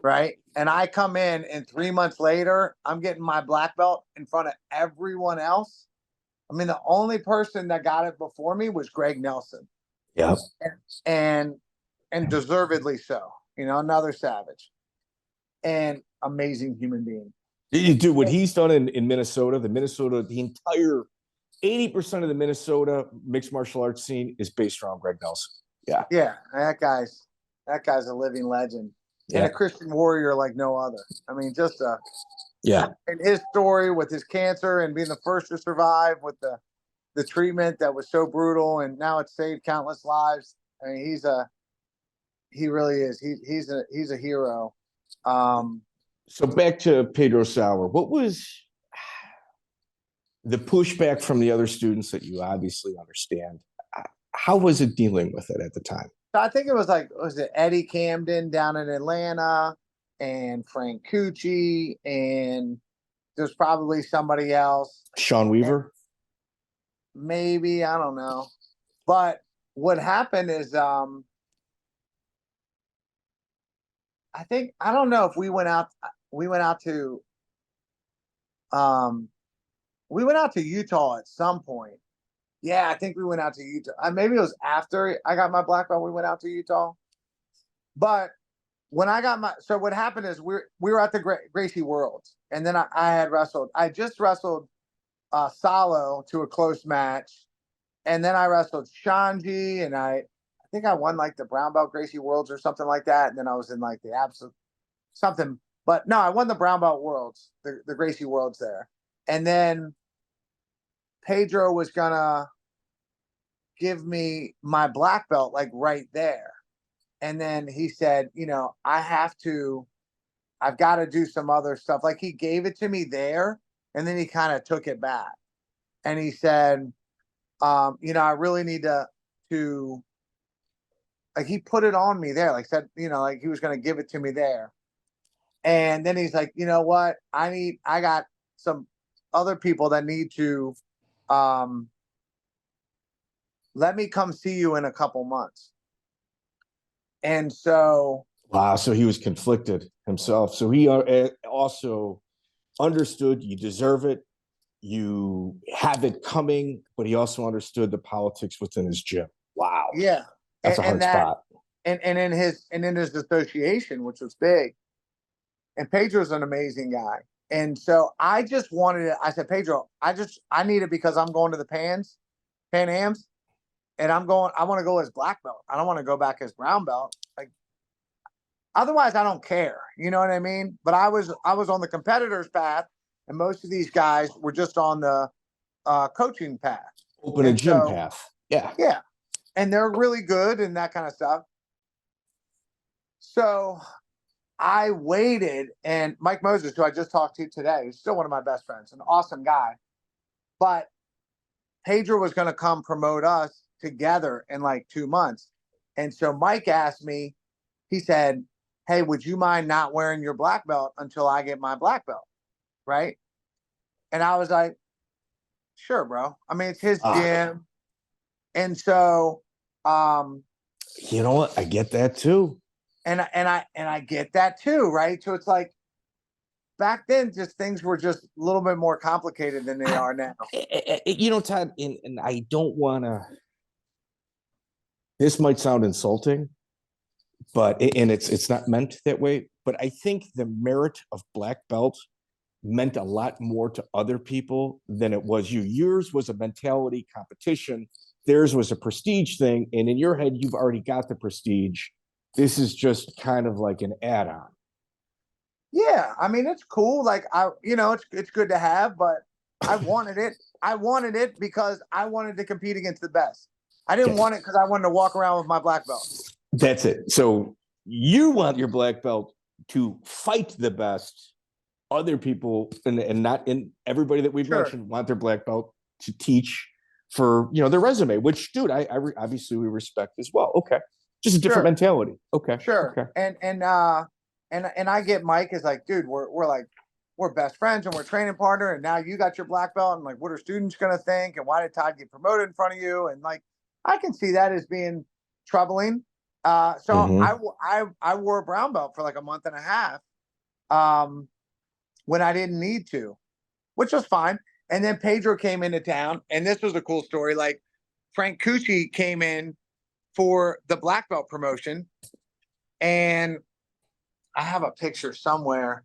Right. And I come in and 3 months later, I'm getting my black belt in front of everyone else. I mean, the only person that got it before me was Greg Nelson. Yeah. And deservedly so, another savage and amazing human being. Dude, what he's done in Minnesota, the entire 80% of the Minnesota mixed martial arts scene is based around Greg Nelson. Yeah. Yeah. That guy's a living legend. And a Christian warrior like no other. I mean, just and his story with his cancer and being the first to survive with the treatment that was so brutal, and now it's saved countless lives. I mean, he really is. He's a hero. So back to Pedro Sauer. What was the pushback from the other students that you obviously understand? How was it dealing with it at the time? I think it was it Eddie Camden down in Atlanta and Frank Cucci, and there's probably somebody else. Sean Weaver? Maybe, I don't know. But what happened is I don't know if we went out to Utah at some point. Yeah, I think we went out to Utah. Maybe it was after I got my black belt. We went out to Utah. But when I got so what happened is we were at the Gracie Worlds, and then I had wrestled. I just wrestled Salo to a close match, and then I wrestled Shanji, and I think I won like the brown belt Gracie Worlds or something like that. And then I was in like the absolute something, but no, I won the brown belt Worlds, the Gracie Worlds there, and then Pedro was gonna give me my black belt like right there. And then he said, I've got to do some other stuff. Like he gave it to me there, and then he kind of took it back. And he said, I really need to like he put it on me there, like said, you know, like he was going to give it to me there. And then he's like, you know what? I got some other people that need to, let me come see you in a couple months. And so. Wow. So he was conflicted himself. So he also understood you deserve it. You have it coming, but he also understood the politics within his gym. Wow. Yeah. That's a hard spot. And in his association, which was big. And Pedro's an amazing guy. And so I just wanted it. I said, Pedro, I need it because I'm going to the Pan AMS, and I want to go as black belt. I don't want to go back as brown belt. Like, otherwise I don't care. You know what I mean? But I was on the competitor's path, and most of these guys were just on the coaching path. Open a gym path. Yeah. Yeah. And they're really good and that kind of stuff. So I waited, and Mike Moses, who I just talked to today, is still one of my best friends, an awesome guy. But Pedro was going to come promote us together in like 2 months. And so Mike asked me, he said, hey, would you mind not wearing your black belt until I get my black belt? Right. And I was like, sure, bro. I mean, it's his gym. And so, you know what? I get that too. And I get that too, right? So it's like back then, just things were just a little bit more complicated than they are now. You know, Todd, and I don't want to. This might sound insulting, but it's not meant that way. But I think the merit of black belt meant a lot more to other people than it was you. Yours was a mentality competition. Theirs was a prestige thing, and in your head, you've already got the prestige. This is just kind of like an add-on. Yeah, I mean, it's cool. Like it's good to have, but I wanted it. I wanted it because I wanted to compete against the best. I didn't want it because I wanted to walk around with my black belt. That's it. So you want your black belt to fight the best. Other people and not in everybody that we've mentioned want their black belt to teach for their resume. Which, dude, I obviously we respect as well. Okay. Just a different mentality. Okay. Sure. Okay. And I get Mike is like, dude, we're best friends and we're training partner, and now you got your black belt, and like, what are students gonna think? And why did Todd get promoted in front of you? And like, I can see that as being troubling. I wore a brown belt for like a month and a half, when I didn't need to, which was fine. And then Pedro came into town, and this was a cool story. Like, Frank Cucci came in for the black belt promotion, and I have a picture somewhere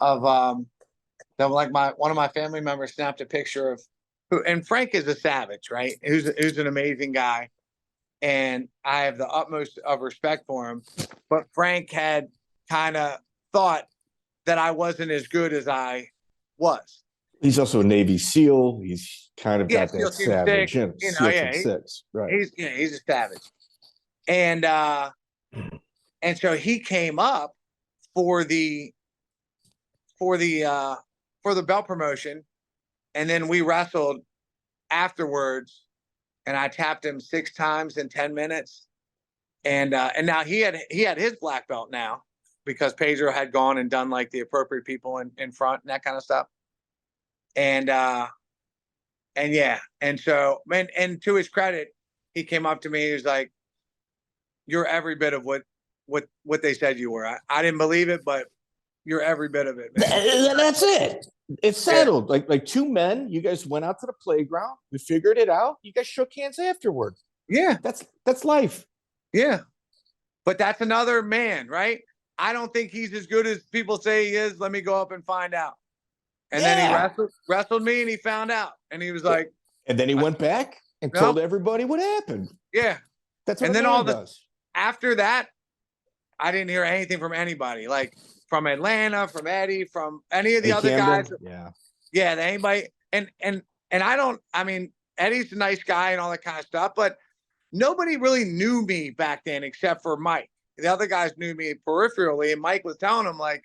of that, like, one of my family members snapped a picture of who, and Frank is a savage, right? Who's an amazing guy, and I have the utmost of respect for him. But Frank had kind of thought that I wasn't as good as I was. He's also a Navy SEAL. He's kind of got that savage, six, right? He's a savage. And so he came up for the belt promotion, and then we wrestled afterwards, and I tapped him 6 times in 10 minutes. And now he had his black belt now, because Pedro had gone and done like the appropriate people in front and that kind of stuff. And so, and to his credit, he came up to me. He was like, "You're every bit of what they said you were." I didn't believe it, but you're every bit of it, man. That's it. It's settled. Yeah. Like 2 men. You guys went out to the playground. We figured it out. You guys shook hands afterward. Yeah, that's life. Yeah, but that's another man, right? I don't think he's as good as people say he is. Let me go up and find out. And then he wrestled me, and he found out, and he was like, and then he went back and told everybody what happened. Yeah, that's what. And then does. After that, I didn't hear anything from anybody, like from Atlanta, from Eddie, from any of the other guys. Yeah, anybody. And I don't. I mean, Eddie's a nice guy and all that kind of stuff, but nobody really knew me back then except for Mike. The other guys knew me peripherally, and Mike was telling him, like,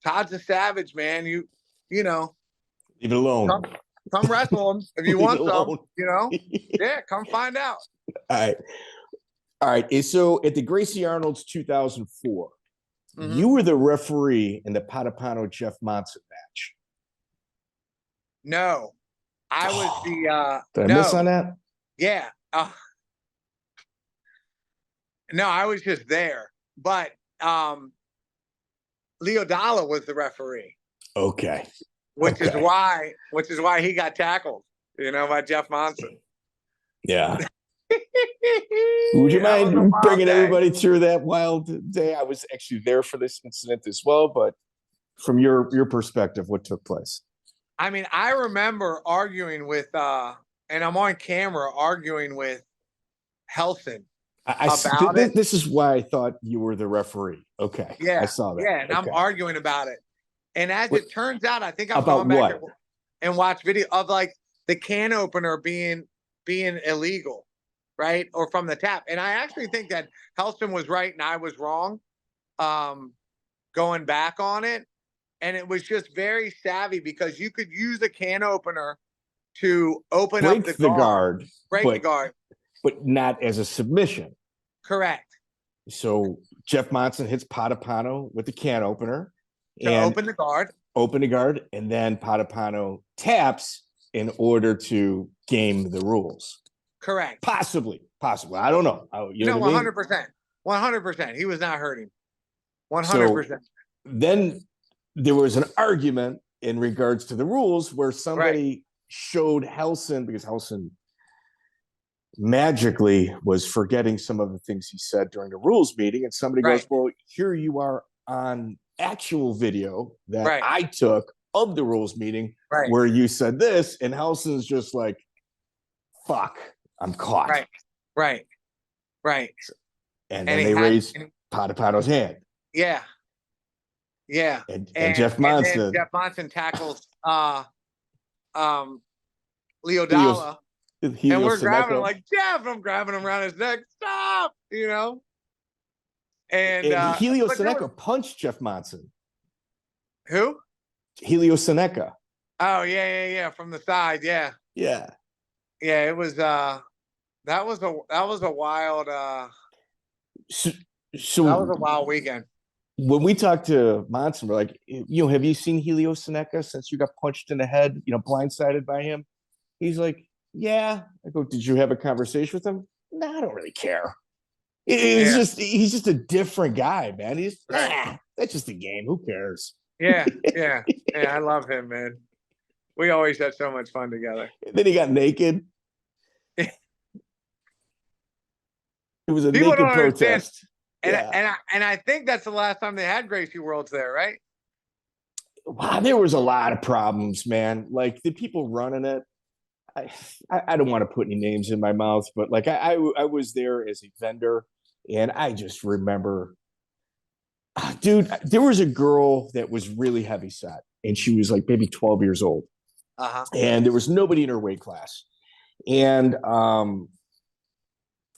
Todd's a savage, man. You know, leave it alone. Come wrestle him if you want some. Yeah, come find out. All right. All right. So at the Gracie Arnold's 2004, you were the referee in the Pe DePano Jeff Monson match. No, I was the Did I miss on that? Yeah. No, I was just there. But Leo Dalla was the referee. Okay. Which is why he got tackled, by Jeff Monson. Yeah. Would you mind bringing everybody through that wild day? I was actually there for this incident as well, but from your perspective, what took place? I mean, I remember arguing with, and I'm on camera arguing with Helson about it. This is why I thought you were the referee. Okay. Yeah. I saw that. Yeah, and I'm arguing about it. And as it turns out, I think I've about gone back and watched video of like the can opener being illegal, right? Or from the tap. And I actually think that Helson was right and I was wrong, going back on it. And it was just very savvy because you could use a can opener to open up the guard. Break the guard. But not as a submission. Correct. So Jeff Monson hits Pe DePano with the can opener. To open the guard. And then Pe DePano taps in order to game the rules. Correct. Possibly. I don't know. No, 100%. 100%. He was not hurting. 100%. So then there was an argument in regards to the rules where somebody showed Helson, because Helson magically was forgetting some of the things he said during the rules meeting. And somebody goes, well, here you are on actual video that I took of the rules meeting where you said this. And Helson's just like, fuck, I'm caught. Right. And then they raised Pe DePano's hand. Yeah. Yeah. And Jeff Monson. Jeff Monson tackles Leo Dalla. And we're grabbing him like, Jeff, I'm grabbing him around his neck. Stop, And Helio Seneca punched Jeff Monson. Who? Helio Seneca. Oh, yeah. From the side, yeah. Yeah. Yeah, it was that was a wild so that was a wild weekend. When we talked to Monson, we're like, have you seen Helio Seneca since you got punched in the head, blindsided by him? He's like, yeah. I go, did you have a conversation with him? No, I don't really care. He's just a different guy, man. He's that's just a game. Who cares? Yeah. I love him, man. We always had so much fun together. And then he got naked. It was a naked protest. And I think that's the last time they had Gracie Worlds there, right? Wow, there was a lot of problems, man. Like the people running it. I don't want to put any names in my mouth, but like I was there as a vendor, and I just remember, dude, there was a girl that was really heavy set, and she was like maybe 12 years old, and there was nobody in her weight class, and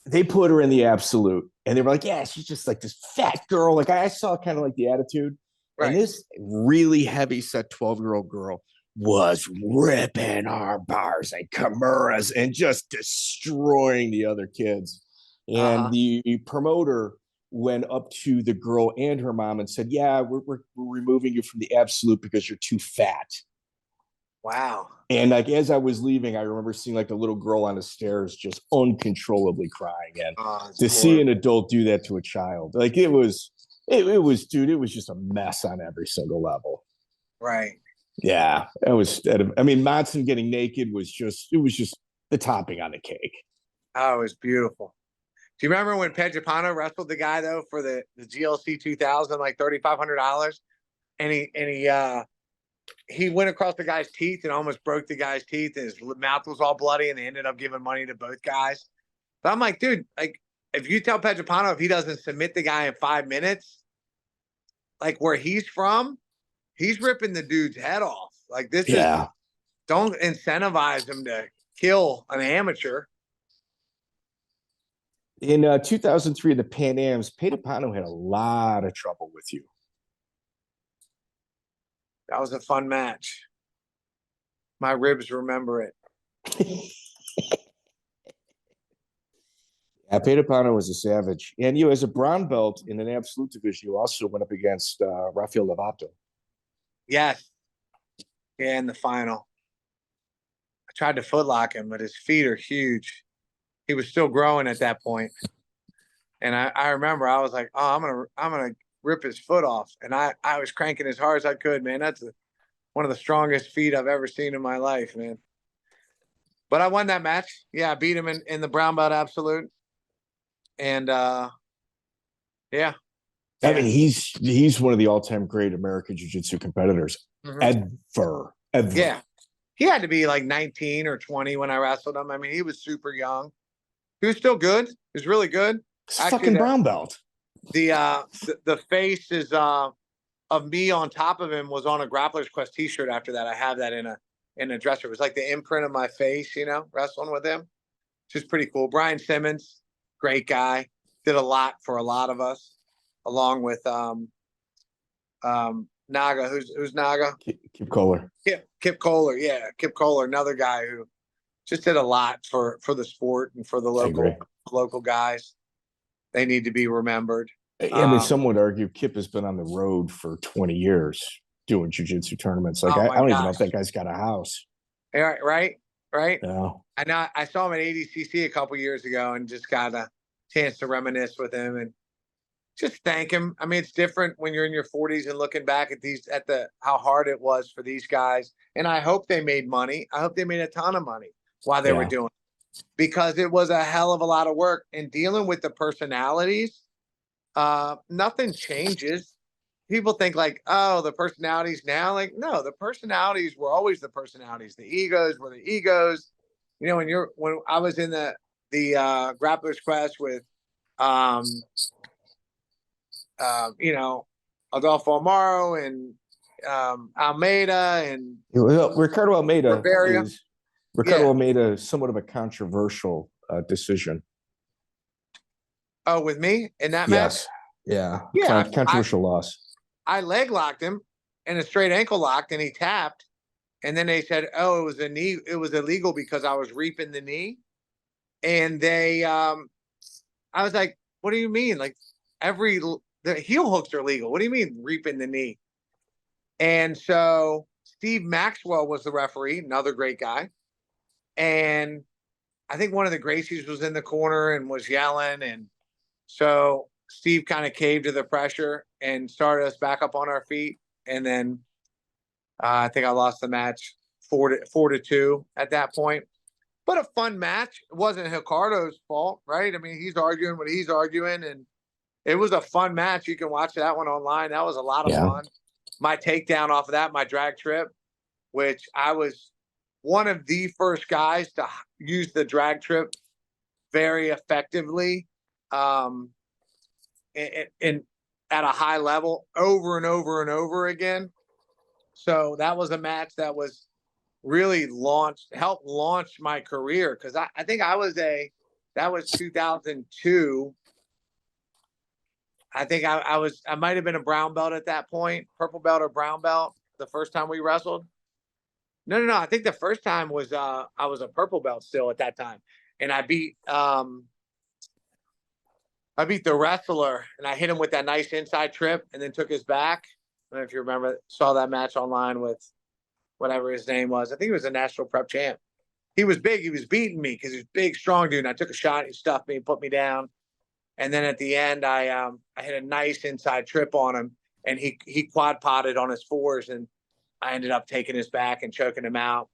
they put her in the absolute, and they were like, yeah, she's just like this fat girl. Like I saw kind of like the attitude, and this really heavy set 12-year-old girl was ripping our bars and Kimuras and just destroying the other kids. And the promoter went up to the girl and her mom and said, yeah, we're removing you from the absolute because you're too fat. Wow. And like as I was leaving, I remember seeing like the little girl on the stairs just uncontrollably crying. And to see an adult do that to a child, like it was, dude, it was just a mess on every single level. Right. Yeah, it was. I mean, Monson getting naked was just the topping on the cake. Oh, it was beautiful. Do you remember when Pe DePano wrestled the guy though for the GLC 2000, like $3,500, and he went across the guy's teeth and almost broke the guy's teeth, and his mouth was all bloody, and they ended up giving money to both guys. But I'm like, dude, like if you tell Pe DePano if he doesn't submit the guy in 5 minutes, like where he's from, he's ripping the dude's head off. Like this is, don't incentivize him to kill an amateur. In 2003, the Pan AMS, Pe DePano had a lot of trouble with you. That was a fun match. My ribs remember it. Pe DePano was a savage. And you, as a brown belt in an absolute division, you also went up against Rafael Lovato. Yes. Yeah, in the final. I tried to footlock him, but his feet are huge. He was still growing at that point. And I remember I was like, oh, I'm gonna rip his foot off. And I was cranking as hard as I could, man. That's one of the strongest feet I've ever seen in my life, man. But I won that match. Yeah, I beat him in the brown belt absolute. And yeah. I mean, he's one of the all-time great American Jiu-Jitsu competitors ever. Yeah. He had to be like 19 or 20 when I wrestled him. I mean, he was super young. He was still good. He was really good. Actually, fucking brown belt. The face is of me on top of him was on a Grappler's Quest t-shirt after that. I have that in a dresser. It was like the imprint of my face, you know, wrestling with him. Which is pretty cool. Brian Simmons, great guy. Did a lot for a lot of us, along with Naga. Who's Naga? Kipp Kollar. Kipp Kollar, yeah. Kipp Kollar, another guy who just did a lot for the sport and for the local guys. They need to be remembered. I mean, some would argue Kipp has been on the road for 20 years doing jiu-jitsu tournaments. Like, I don't even know if that guy's got a house. Right. Yeah. I saw him at ADCC a couple years ago and just got a chance to reminisce with him and just thank him. I mean, it's different when you're in your 40s and looking back at how hard it was for these guys. And I hope they made money. I hope they made a ton of money while they were doing it, because it was a hell of a lot of work. And dealing with the personalities, nothing changes. People think like, oh, the personalities now. Like, no, the personalities were always the personalities. The egos were the egos. You know, when I was in the Grappler's Quest with you know, Adolfo Amaro and Almeida and Ricardo Almeida Vera. Almeida is somewhat of a controversial decision. Oh, with me in that match? Yeah. Controversial loss. I leg locked him in a straight ankle locked and he tapped. And then they said, oh, it was illegal because I was reaping the knee. And I was like, what do you mean? Like the heel hooks are legal. What do you mean reaping the knee? And so Steve Maxwell was the referee, another great guy. And I think one of the Gracies was in the corner and was yelling. And so Steve kind of caved to the pressure and started us back up on our feet. And then I think I lost the match 4-2 at that point. But a fun match. It wasn't Ricardo's fault, right? I mean, he's arguing what he's arguing, and it was a fun match. You can watch that one online. That was a lot of fun. My takedown off of that, my drag trip, which I was one of the first guys to use the drag trip very effectively and at a high level over and over and over again. So that was a match that was really helped launch my career, because I think that was 2002. I think I might have been a brown belt at that point, purple belt or brown belt the first time we wrestled. No. I think the first time was I was a purple belt still at that time, and I beat the wrestler and I hit him with that nice inside trip and then took his back. I don't know if you saw that match online with whatever his name was. I think he was a national prep champ. He was big. He was beating me because he was big, strong dude. And I took a shot. He stuffed me and put me down. And then at the end, I hit a nice inside trip on him, and he quad potted on his fours, and I ended up taking his back and choking him out.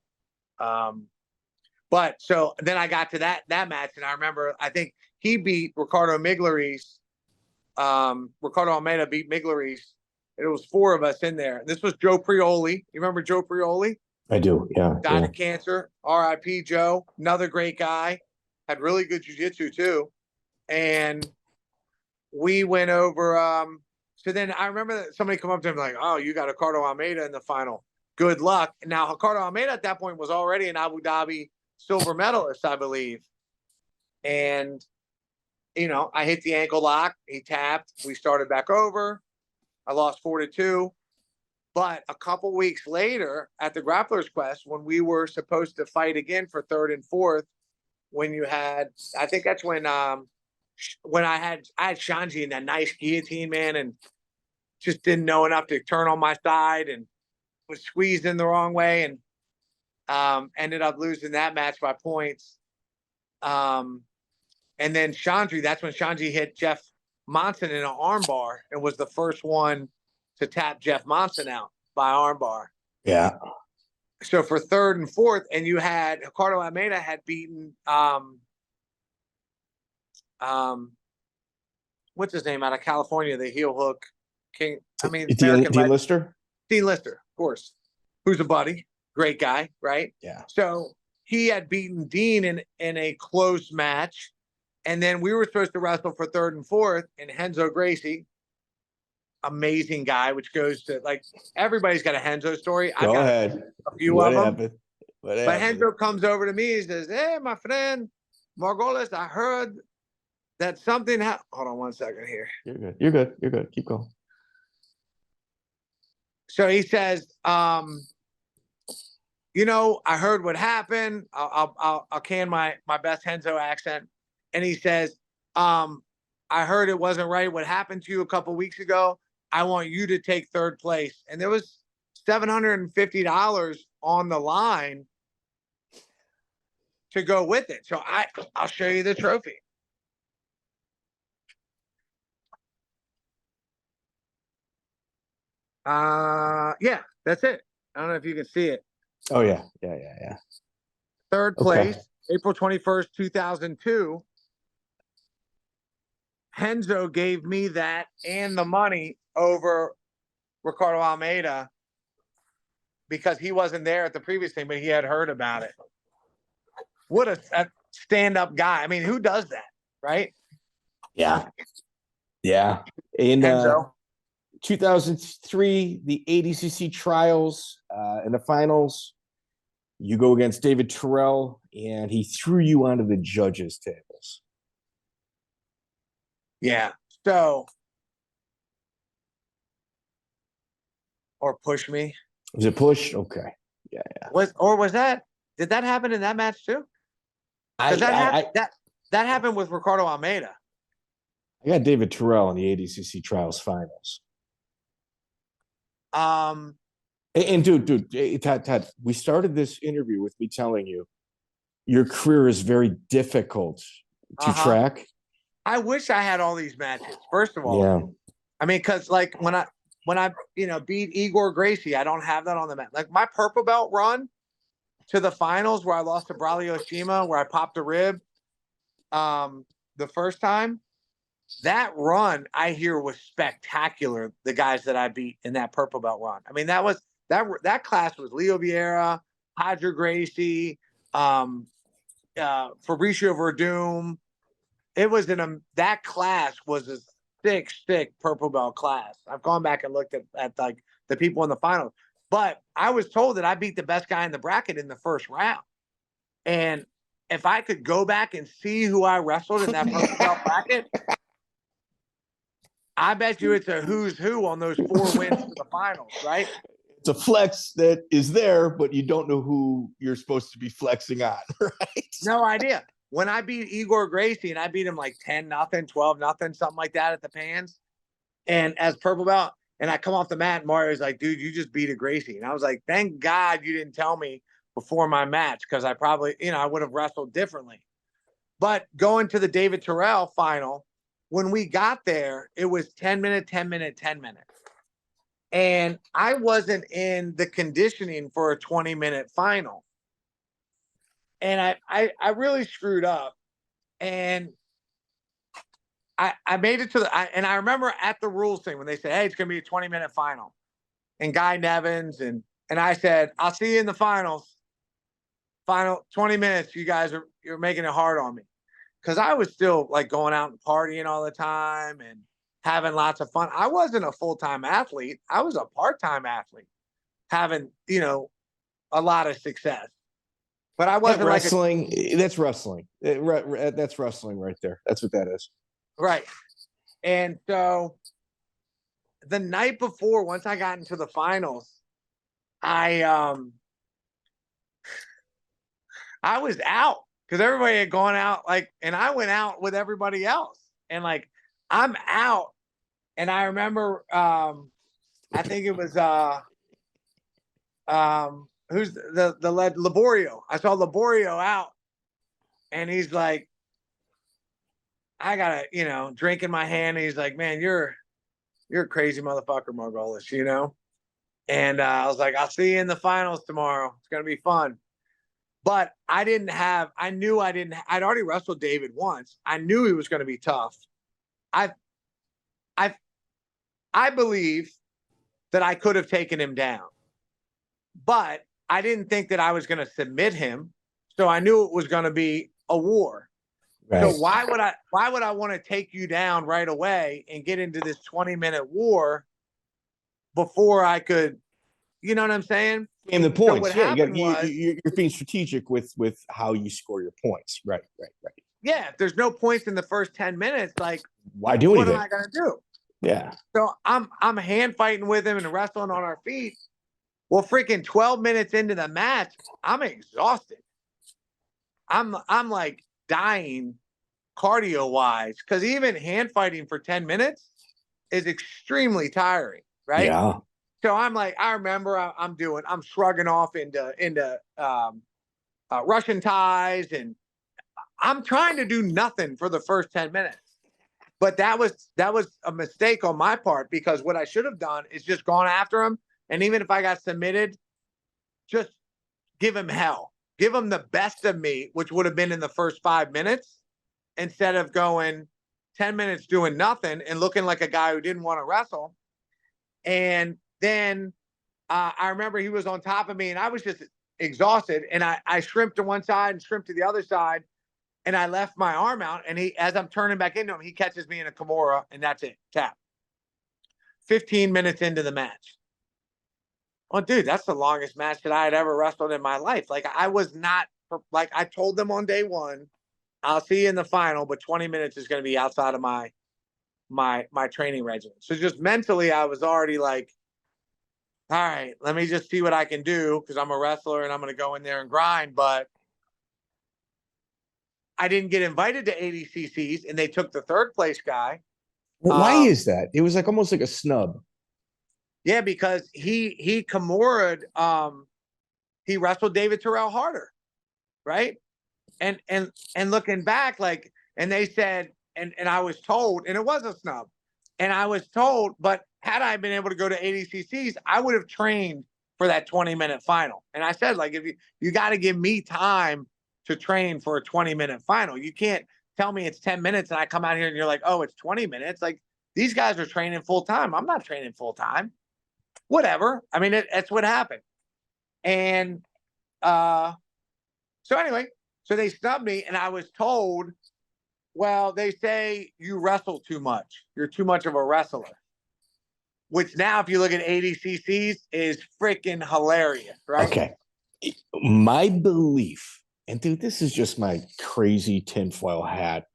But so then I got to that match, and I remember I think he beat Ricardo Miglioris. Ricardo Almeida beat Miglioris. It was four of us in there. This was Joe Prioli. You remember Joe Prioli? I do, yeah. Died of cancer. R.I.P. Joe. Another great guy. Had really good jiu-jitsu too. And we went over. So then I remember somebody come up to him like, "Oh, you got Ricardo Almeida in the final. Good luck." Now Ricardo Almeida at that point was already an Abu Dhabi silver medalist, I believe. And you know, I hit the ankle lock. He tapped. We started back over. I lost 4-2. But a couple weeks later at the Grappler's Quest, when we were supposed to fight again for third and fourth, when you had, I think that's when when I had Shanji in that nice guillotine, man, and just didn't know enough to turn on my side and was squeezed in the wrong way and ended up losing that match by points. And then Chandri, that's when Chandri hit Jeff Monson in an armbar and was the first one to tap Jeff Monson out by armbar. Yeah. So for third and fourth, and you had Ricardo Almeida had beaten what's his name out of California, the heel hook king. I mean, Dean Lister? Dean Lister, of course, who's a buddy, great guy, right? Yeah. So he had beaten Dean in a close match, and then we were supposed to wrestle for third and fourth, and Renzo Gracie, amazing guy, which goes to like everybody's got a Renzo story. I've got a few of them. But Renzo comes over to me. He says, "Hey, my friend Margolis, I heard that something happened." Hold on one second here. You're good. You're good. You're good. Keep going. So he says, you know, I heard what happened. I'll can my best Renzo accent. And he says, I heard it wasn't right what happened to you a couple weeks ago. I want you to take third place. And there was $750 on the line to go with it. So I'll show you the trophy. Yeah, that's it. I don't know if you can see it. Oh yeah. Third place, April 21st, 2002. Renzo gave me that and the money over Ricardo Almeida because he wasn't there at the previous thing, but he had heard about it. What a stand-up guy. I mean, who does that, right? Yeah. Yeah. In 2003, the ADCC trials in the finals, you go against David Terrell, and he threw you onto the judges' tables. Yeah. So, or push me. Was it push? Okay. Yeah. Did that happen in that match too? That happened with Ricardo Almeida. I got David Terrell in the ADCC trials finals. And dude, Todd, we started this interview with me telling you your career is very difficult to track. I wish I had all these matches. First of all, yeah. I mean, because like when I beat Igor Gracie, I don't have that on the mat. Like my purple belt run to the finals where I lost to Braulio Shima, where I popped a rib the first time. That run I hear was spectacular. The guys that I beat in that purple belt run. I mean, that class was Leo Vieira, Pedro Gracie, Fabricio Verdum. It was that class was a thick purple belt class. I've gone back and looked at like the people in the finals, but I was told that I beat the best guy in the bracket in the first round. And if I could go back and see who I wrestled in that purple belt bracket, I bet you it's a who's who on those 4 wins to the finals, right? It's a flex that is there, but you don't know who you're supposed to be flexing on, right? No idea. When I beat Igor Gracie and I beat him like 10-0, 12-0, something like that at the Pans, and as purple belt, and I come off the mat, and Mario's like, dude, you just beat a Gracie. And I was like, thank God you didn't tell me before my match, because I probably, I would have wrestled differently. But going to the David Terrell final, when we got there, it was 10 minute. And I wasn't in the conditioning for a 20-minute final. And I really screwed up. And I made it to and I remember at the rules thing when they said, hey, it's going to be a 20-minute final. And Guy Nevins, and I said, I'll see you in the finals. Final 20 minutes, you're making it hard on me. Because I was still like going out and partying all the time and having lots of fun. I wasn't a full-time athlete. I was a part-time athlete having, a lot of success. But I wasn't wrestling. That's wrestling. That's wrestling right there. That's what that is. Right. And so the night before, once I got into the finals, I was out because everybody had gone out, and I went out with everybody else. and like I'm out, and I remember I think it was who's the lead Laborio. I saw Laborio out, and he's like, I got a drink in my hand, and he's like, man, you're a crazy motherfucker, Margolis, And I was like, I'll see you in the finals tomorrow. It's gonna be fun. But I'd already wrestled David once. I knew he was going to be tough. I believe that I could have taken him down, but I didn't think that I was going to submit him. So I knew it was going to be a war. Right. So why would I want to take you down right away and get into this 20-minute war before I could, you know what I'm saying? And the points, so you're being strategic with how you score your points. Right. Yeah, if there's no points in the first 10 minutes, like, why do anything? What am I gonna do? Yeah. So I'm hand fighting with him and wrestling on our feet. Well, freaking 12 minutes into the match, I'm exhausted. I'm like dying cardio wise, because even hand fighting for 10 minutes is extremely tiring, right? Yeah. So I'm like, I remember I'm shrugging off into Russian ties, and I'm trying to do nothing for the first 10 minutes. But that was a mistake on my part, because what I should have done is just gone after him. And even if I got submitted, just give him hell. Give him the best of me, which would have been in the first 5 minutes, instead of going 10 minutes doing nothing and looking like a guy who didn't want to wrestle. And then I remember he was on top of me, and I was just exhausted. And I shrimped to one side and shrimped to the other side, and I left my arm out. And as I'm turning back into him, he catches me in a Kimura, and that's it. Tap. 15 minutes into the match. Oh, dude, that's the longest match that I had ever wrestled in my life. Like, I was not, like, I told them on day one, I'll see you in the final, but 20 minutes is going to be outside of my training regimen. So just mentally, I was already like, all right, let me just see what I can do, because I'm a wrestler and I'm going to go in there and grind. But I didn't get invited to ADCCs, and they took the third place guy. Why is that? It was like almost like a snub. Yeah, because he Kimura'd, he wrestled David Terrell harder, right? And looking back, like, and they said, and I was told, and it was a snub, and I was told, but had I been able to go to ADCCs, I would have trained for that 20-minute final. And I said, like, if you got to give me time to train for a 20-minute final. You can't tell me it's 10 minutes and I come out here and you're like, oh, it's 20 minutes. Like, these guys are training full time. I'm not training full time. Whatever. I mean, that's what happened. And so anyway, so they snubbed me, and I was told, well, they say you wrestle too much. You're too much of a wrestler. Which now, if you look at ADCCs, is freaking hilarious, right? Okay. My belief, and dude, this is just my crazy tinfoil hat.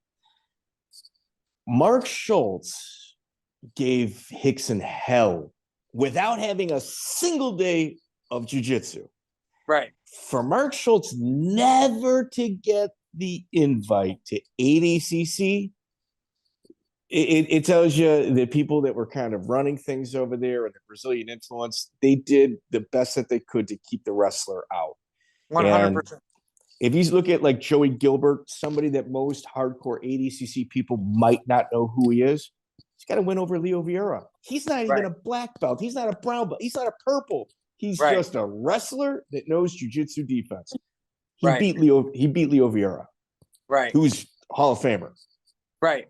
Mark Schultz gave Rickson hell without having a single day of jiu-jitsu. Right. For Mark Schultz never to get the invite to ADCC, it tells you the people that were kind of running things over there and the Brazilian influence, they did the best that they could to keep the wrestler out. 100%. If you look at like Joey Gilbert, somebody that most hardcore ADCC people might not know who he is, he's got to win over Leo Vieira. He's not even a black belt. He's not a brown belt. He's not a purple. He's just a wrestler that knows jiu-jitsu defense. He beat Leo Vieira. Right. Who's Hall of Famer. Right.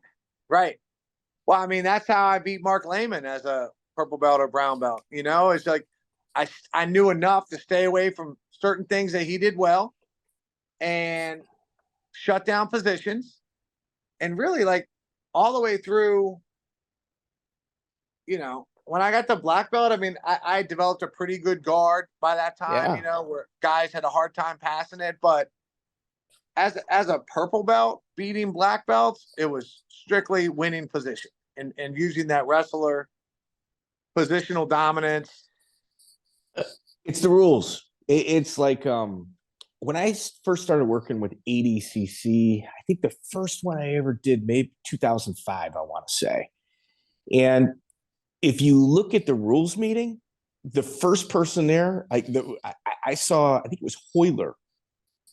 Well, I mean, that's how I beat Mark Laimon as a purple belt or brown belt. You know, it's like I knew enough to stay away from certain things that he did well and shut down positions. And really, like, all the way through, you know, when I got the black belt, I mean, I developed a pretty good guard by that time, you know, where guys had a hard time passing it. But as a purple belt beating black belts, it was strictly winning position and using that wrestler positional dominance. It's the rules. It's like when I first started working with ADCC, I think the first one I ever did, maybe 2005, I want to say. And if you look at the rules meeting, the first person there, I saw, I think it was Hoyler,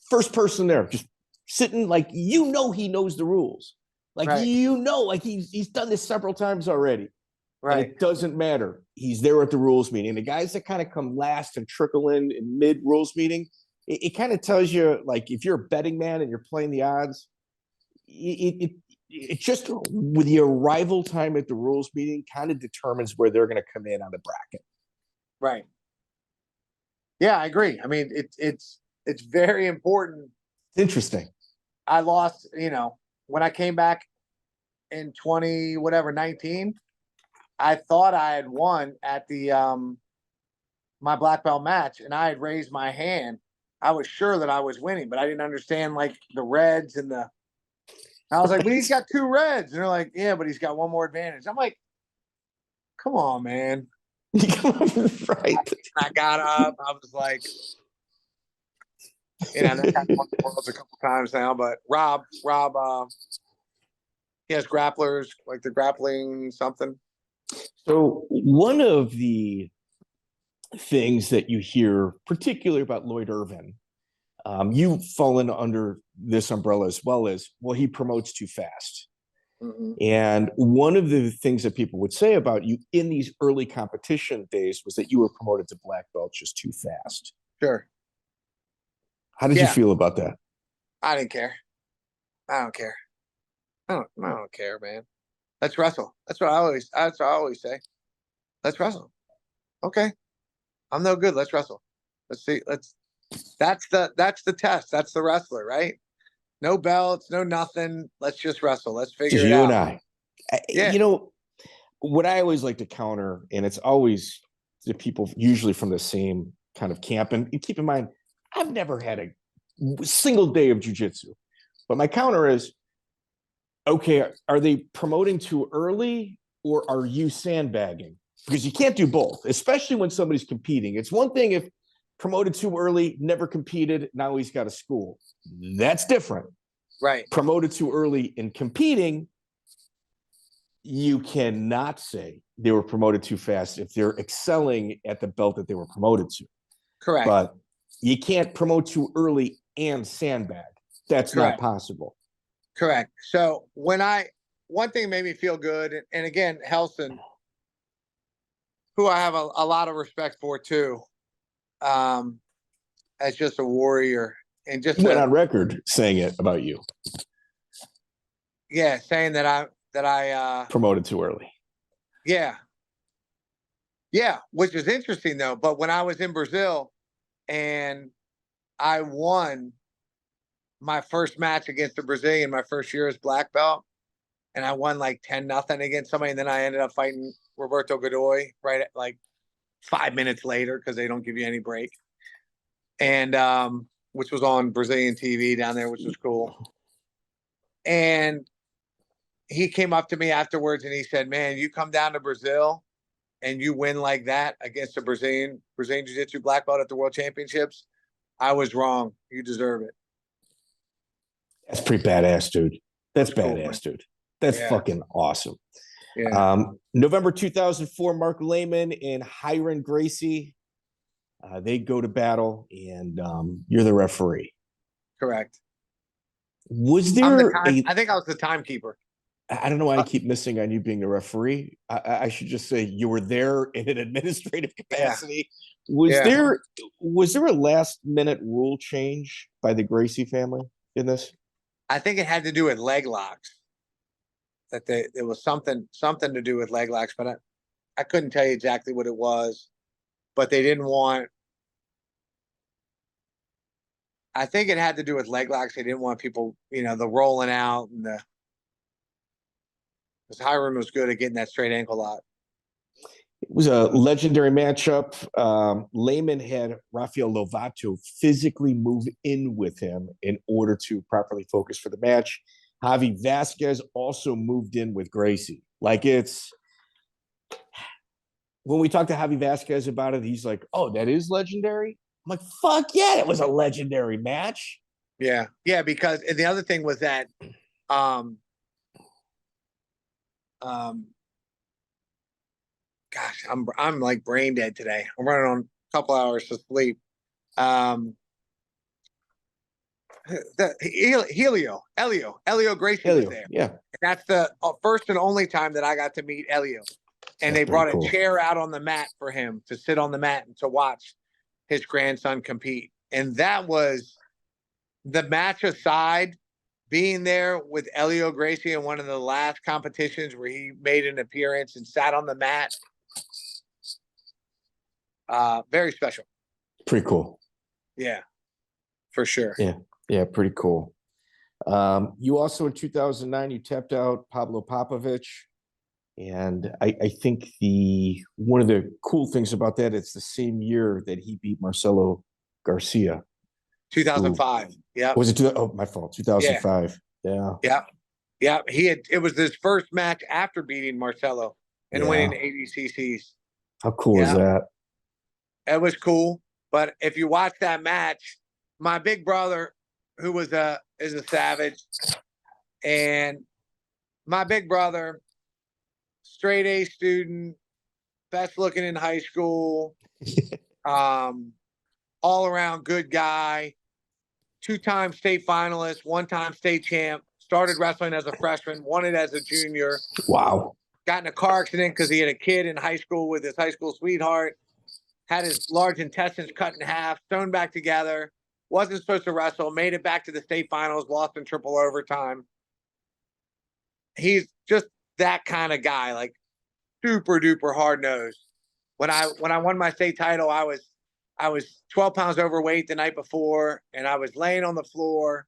first person there, just sitting like, he knows the rules. Like, Right. like he's done this several times already. Right. And it doesn't matter. He's there at the rules meeting. The guys that kind of come last and trickle in mid rules meeting, it kind of tells you, like, if you're a betting man and you're playing the odds, it just, with the arrival time at the rules meeting, kind of determines where they're going to come in on the bracket. Right. Yeah, I agree. I mean, it's very important. Interesting. I lost, when I came back in 19, I thought I had won at the my black belt match, and I had raised my hand. I was sure that I was winning, but I didn't understand, like, the reds and I was like, but he's got 2 reds. And they're like, yeah, but he's got 1 more advantage. I'm like, come on, man. Right. I got up. I was like, that guy won the worlds a couple times now, but Rob, he has grapplers, like the grappling something. So one of the things that you hear, particularly about Lloyd Irvin, you've fallen under this umbrella as well, as, well, he promotes too fast. Mm-hmm. And one of the things that people would say about you in these early competition days was that you were promoted to black belt just too fast. Sure. How did you feel about that? I didn't care. I don't care. I don't care, man. Let's wrestle. That's what I always say. Let's wrestle. Okay. I'm no good. Let's wrestle. Let's see. That's the test. That's the wrestler, right? No belts, no nothing. Let's just wrestle. Let's figure it out. You and I. Yeah. What I always like to counter, and it's always the people usually from the same kind of camp, and keep in mind, I've never had a single day of jiu-jitsu, but my counter is, okay, are they promoting too early, or are you sandbagging? Because you can't do both, especially when somebody's competing. It's one thing if promoted too early, never competed, now he's got a school. That's different. Right. Promoted too early and competing, you cannot say they were promoted too fast if they're excelling at the belt that they were promoted to. Correct. But you can't promote too early and sandbag. That's Correct. not possible. Correct. So one thing made me feel good, and again, Helson, who I have a lot of respect for too, as just a warrior, and just went on record saying it about you. Yeah, saying that I promoted too early. Yeah. Yeah, which is interesting though. But when I was in Brazil and I won my first match against a Brazilian, my first year as black belt, and I won like 10-0 against somebody, and then I ended up fighting Roberto Godoy right at like 5 minutes later because they don't give you any break. And which was on Brazilian TV down there, which was cool. And he came up to me afterwards and he said, man, you come down to Brazil and you win like that against a Brazilian Jiu-Jitsu black belt at the World Championships, I was wrong. You deserve it. That's pretty badass, dude. That's badass, cool, dude. That's fucking awesome. Yeah. November 2004, Mark Laimon and Ryron Gracie, they go to battle, and you're the referee. Correct. Was there I think I was the timekeeper. I don't know why I keep missing on you being the referee. I should just say you were there in an administrative capacity. Yeah. Was there a last minute rule change by the Gracie family in this? I think it had to do with leg locks. That there was something to do with leg locks, but I couldn't tell you exactly what it was. But they didn't want. I think it had to do with leg locks. They didn't want people, the rolling out and the. Because Ryron was good at getting that straight ankle lock. It was a legendary matchup. Laimon had Rafael Lovato physically move in with him in order to properly focus for the match. Javi Vasquez also moved in with Gracie. Like, it's when we talk to Javi Vasquez about it, he's like, oh, that is legendary. like, fuck yeah, it was a legendary match. Yeah. Yeah, because and the other thing was that gosh, I'm like brain dead today. I'm running on a couple hours of sleep. Elio Gracie was there. Yeah. And that's the first and only time that I got to meet Elio. And That's they brought cool. a chair out on the mat for him to sit on the mat and to watch his grandson compete. And that was the match aside, being there with Elio Gracie in one of the last competitions where he made an appearance and sat on the mat. Very special. Pretty cool. Yeah, for sure. Yeah, pretty cool. You also in 2009 you tapped out Pablo Popovitch, and I think one of the cool things about that, it's the same year that he beat Marcelo Garcia. 2005. Yeah. Was it? Oh, my fault. 2005. Yeah. Yeah. It was his first match after beating Marcelo and winning ADCCs. How cool is that? It was cool. But if you watch that match, my big brother, who is a savage, and my big brother, straight A student, best looking in high school, all around good guy, 2-time state finalist, 1-time state champ, started wrestling as a freshman, won it as a junior. Wow. Got in a car accident because he had a kid in high school with his high school sweetheart, had his large intestines cut in half, sewn back together, wasn't supposed to wrestle, made it back to the state finals, lost in triple overtime. He's just that kind of guy, like super duper hard nosed. When I won my state title, I was 12 pounds overweight the night before, and I was laying on the floor,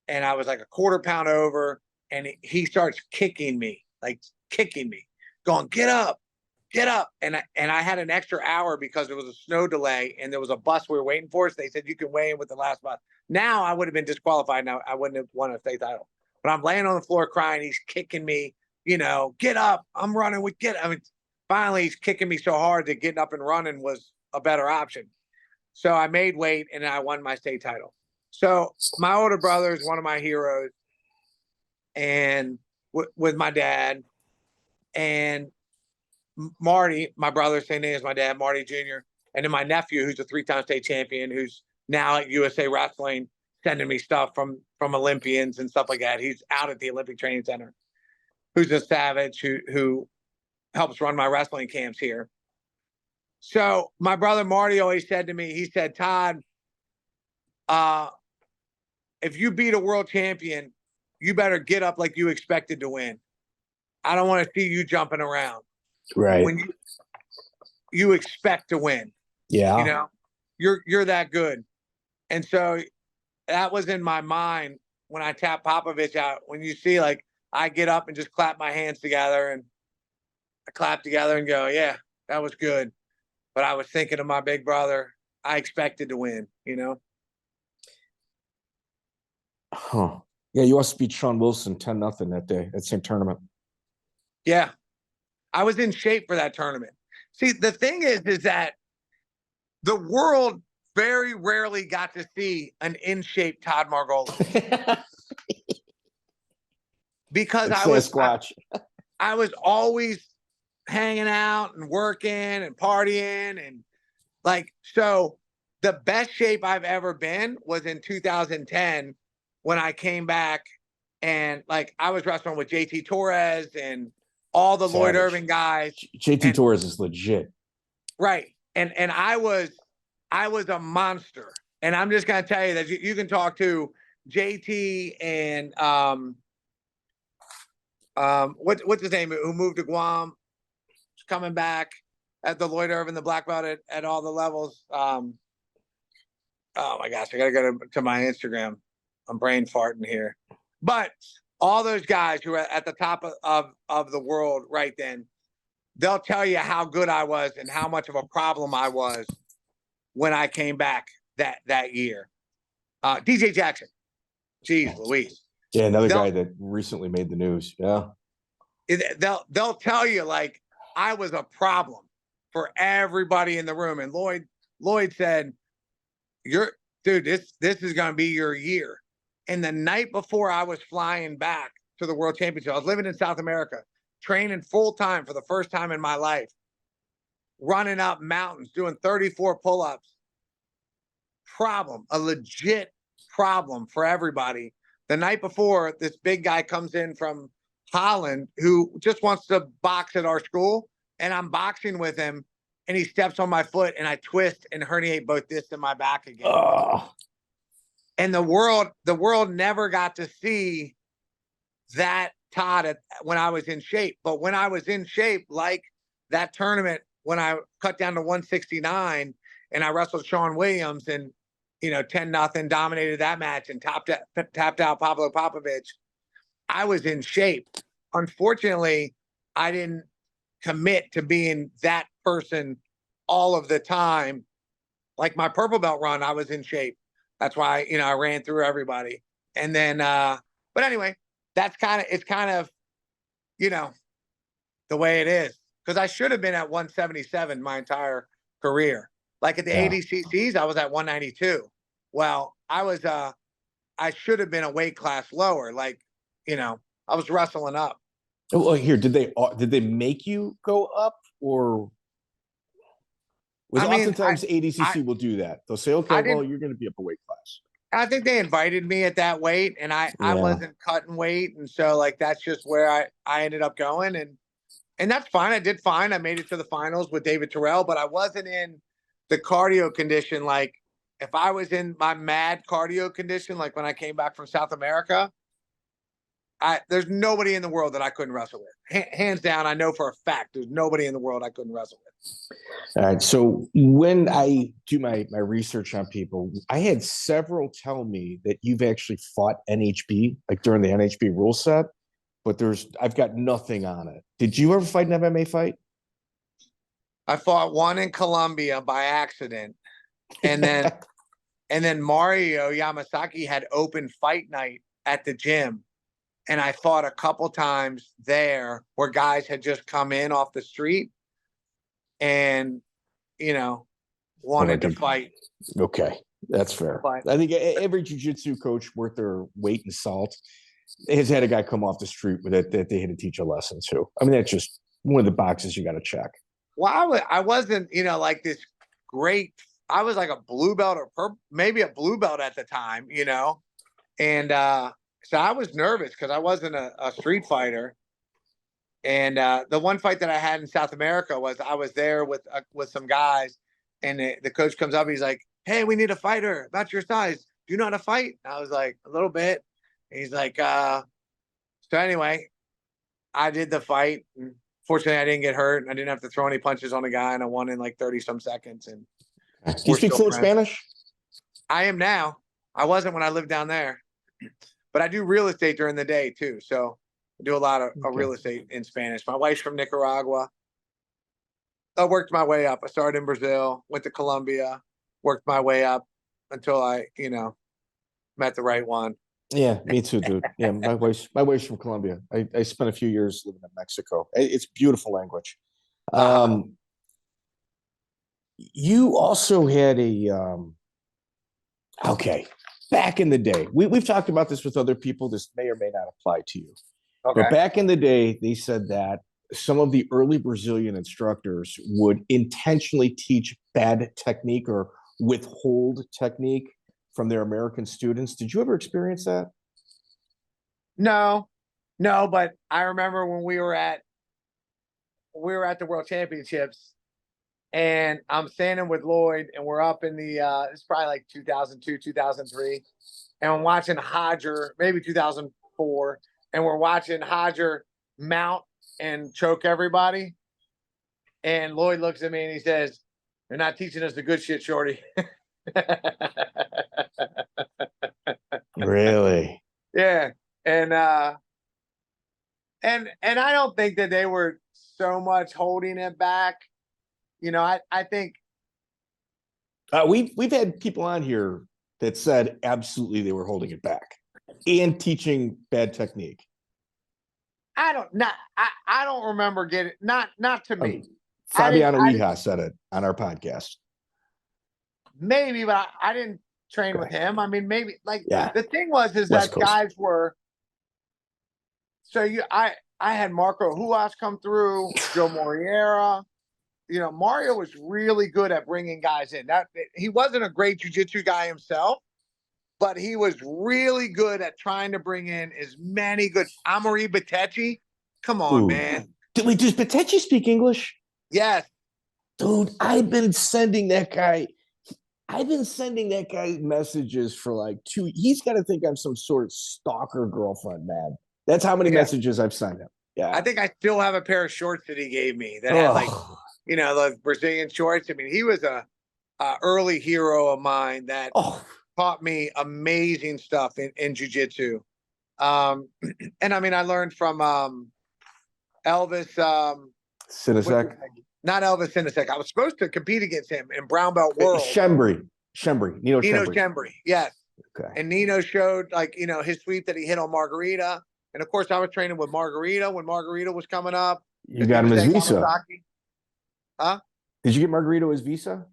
and I was like a quarter pound over, and he starts kicking me, going, get up. And I had an extra hour because there was a snow delay and there was a bus we were waiting for. So they said, you can weigh in with the last bus. Now I would have been disqualified. Now I wouldn't have won a state title, but I'm laying on the floor crying. He's kicking me, get up. I'm running finally he's kicking me so hard that getting up and running was a better option. So I made weight and I won my state title. So my older brother is one of my heroes, and with my dad, and Marty, my brother, same name as my dad, Marty Jr., and then my nephew, who's a 3-time state champion, who's now at USA Wrestling, sending me stuff from Olympians and stuff like that. He's out at the Olympic Training Center, who's a savage who helps run my wrestling camps here. So my brother Marty always said to me, he said, Todd, if you beat a world champion, you better get up like you expected to win. I don't want to see you jumping around. Right. When you expect to win. Yeah. You're that good. And so that was in my mind when I tapped Popovitch out. When you see, like, I get up and just clap my hands together, and I clap together and go, yeah, that was good. But I was thinking of my big brother. I expected to win, Huh. Yeah, you also beat Sean Wilson 10-0 that day, that same tournament. Yeah. I was in shape for that tournament. See, the thing is that the world very rarely got to see an in-shape Todd Margolis. Because I was always hanging out and working and partying, and so the best shape I've ever been was in 2010 when I came back, and I was wrestling with JT Torres and all the Lloyd Irvin guys. JT Torres is legit. Right. And I was a monster. And I'm just going to tell you that you can talk to JT and what's his name, who moved to Guam, coming back at the Lloyd Irvin, the black belt at all the levels. Oh my gosh, I got to go to my Instagram. I'm brain farting here. But all those guys who are at the top of the world right then, they'll tell you how good I was and how much of a problem I was when I came back that year. DJ Jackson. Jeez Louise. Yeah, another guy that recently made the news. Yeah. They'll tell you, I was a problem for everybody in the room. And Lloyd said, dude, this is going to be your year. And the night before I was flying back to the World Championship, I was living in South America, training full time for the first time in my life, running up mountains, doing 34 pull-ups. A legit problem for everybody. The night before, this big guy comes in from Holland who just wants to box at our school, and I'm boxing with him, and he steps on my foot, and I twist and herniate both this and my back again. Oh. And the world never got to see that Todd when I was in shape. But when I was in shape, like that tournament when I cut down to 169 and I wrestled Sean Williams and 10-0 dominated that match and tapped out Pablo Popovitch, I was in shape. Unfortunately, I didn't commit to being that person all of the time. Like my purple belt run, I was in shape. That's why, I ran through everybody. And then, but anyway, it's kind of, the way it is. Because I should have been at 177 my entire career. Like at the ADCCs, I was at 192. Well, I should have been a weight class lower. Like, I was wrestling up. Well, here, did they make you go up, or? Oftentimes ADCC will do that. They'll say, okay, well, you're going to be up a weight class. I think they invited me at that weight, and I wasn't cutting weight. And so, like, that's just where I ended up going. And that's fine. I did fine. I made it to the finals with David Terrell, but I wasn't in the cardio condition. Like, if I was in my mad cardio condition, like when I came back from South America, there's nobody in the world that I couldn't wrestle with. Hands down, I know for a fact there's nobody in the world I couldn't wrestle with. All right. So when I do my research on people, I had several tell me that you've actually fought NHB, like during the NHB rule set, but I've got nothing on it. Did you ever fight an MMA fight? I fought one in Colombia by accident. And then Mario Yamasaki had open fight night at the gym. And I fought a couple times there where guys had just come in off the street and, wanted to fight. Okay, that's fair. I think every jiu-jitsu coach worth their weight in salt has had a guy come off the street that they had to teach a lesson to. I mean, that's just one of the boxes you got to check. Well, I wasn't, like this great. I was like a blue belt or maybe a blue belt at the time, and so I was nervous because I wasn't a street fighter. And the one fight that I had in South America was I was there with some guys, and the coach comes up. He's like, "Hey, we need a fighter about your size. Do you know how to fight?" And I was like, "A little bit." And he's like, So anyway, I did the fight. And fortunately, I didn't get hurt. I didn't have to throw any punches on a guy, and I won in like 30 some seconds. And you speak fluent Spanish? I am now. I wasn't when I lived down there. But I do real estate during the day too. So I do a lot of real estate in Spanish. My wife's from Nicaragua. I worked my way up. I started in Brazil, went to Colombia, worked my way up until I, met the right one. Yeah, me too, dude. Yeah, my wife's from Colombia. I spent a few years living in Mexico. It's beautiful language. You also had back in the day, we've talked about this with other people. This may or may not apply to you. Okay. But back in the day, they said that some of the early Brazilian instructors would intentionally teach bad technique or withhold technique from their American students. Did you ever experience that? No, but I remember when we were at the World Championships, and I'm standing with Lloyd, and we're up in the it's probably like 2002, 2003, and I'm watching Hodger, maybe 2004, and we're watching Hodger mount and choke everybody. And Lloyd looks at me and he says, "They're not teaching us the good shit, shorty." Really? Yeah. And I don't think that they were so much holding it back. I think we've had people on here that said absolutely they were holding it back and teaching bad technique. I don't remember getting not to me. Fabiano Ija said it on our podcast. Maybe, but I didn't train with him. I mean, maybe like the thing is West that Coast. guys were. So I had Marco Huas come through, Joe Moriera. You know, Mario was really good at bringing guys in. That he wasn't a great jiu-jitsu guy himself, but he was really good at trying to bring in as many good. Amaury Batechi, come on, man. Wait, does Batechi speak English? Yes. Dude, I've been sending that guy messages for like 2. He's got to think I'm some sort of stalker girlfriend, man. That's how many messages I've sent him. Yeah. I think I still have a pair of shorts that he gave me that had like, you know, those Brazilian shorts. I mean, he was a early hero of mine that taught me amazing stuff in jiu-jitsu. And I mean, I learned from Elvis Sinasek. Not Elvis Sinasek. I was supposed to compete against him in Brown Belt World. Nino Schembri, yes. Okay. And Nino showed like, you know, his sweep that he hit on Margarita. And of course, I was training with Margarita when Margarita was coming up. You got him his visa. Yamasaki. Huh? Did you get Margarita his visa?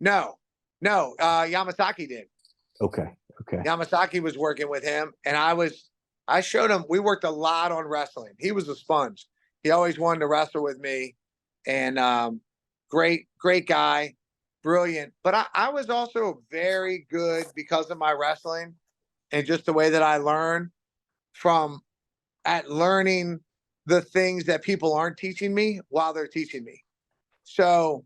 No. Yamasaki did. Okay. Yamasaki was working with him, and I showed him. We worked a lot on wrestling. He was a sponge. He always wanted to wrestle with me, and great guy, brilliant. But I was also very good because of my wrestling and just the way that I learned learning the things that people aren't teaching me while they're teaching me. So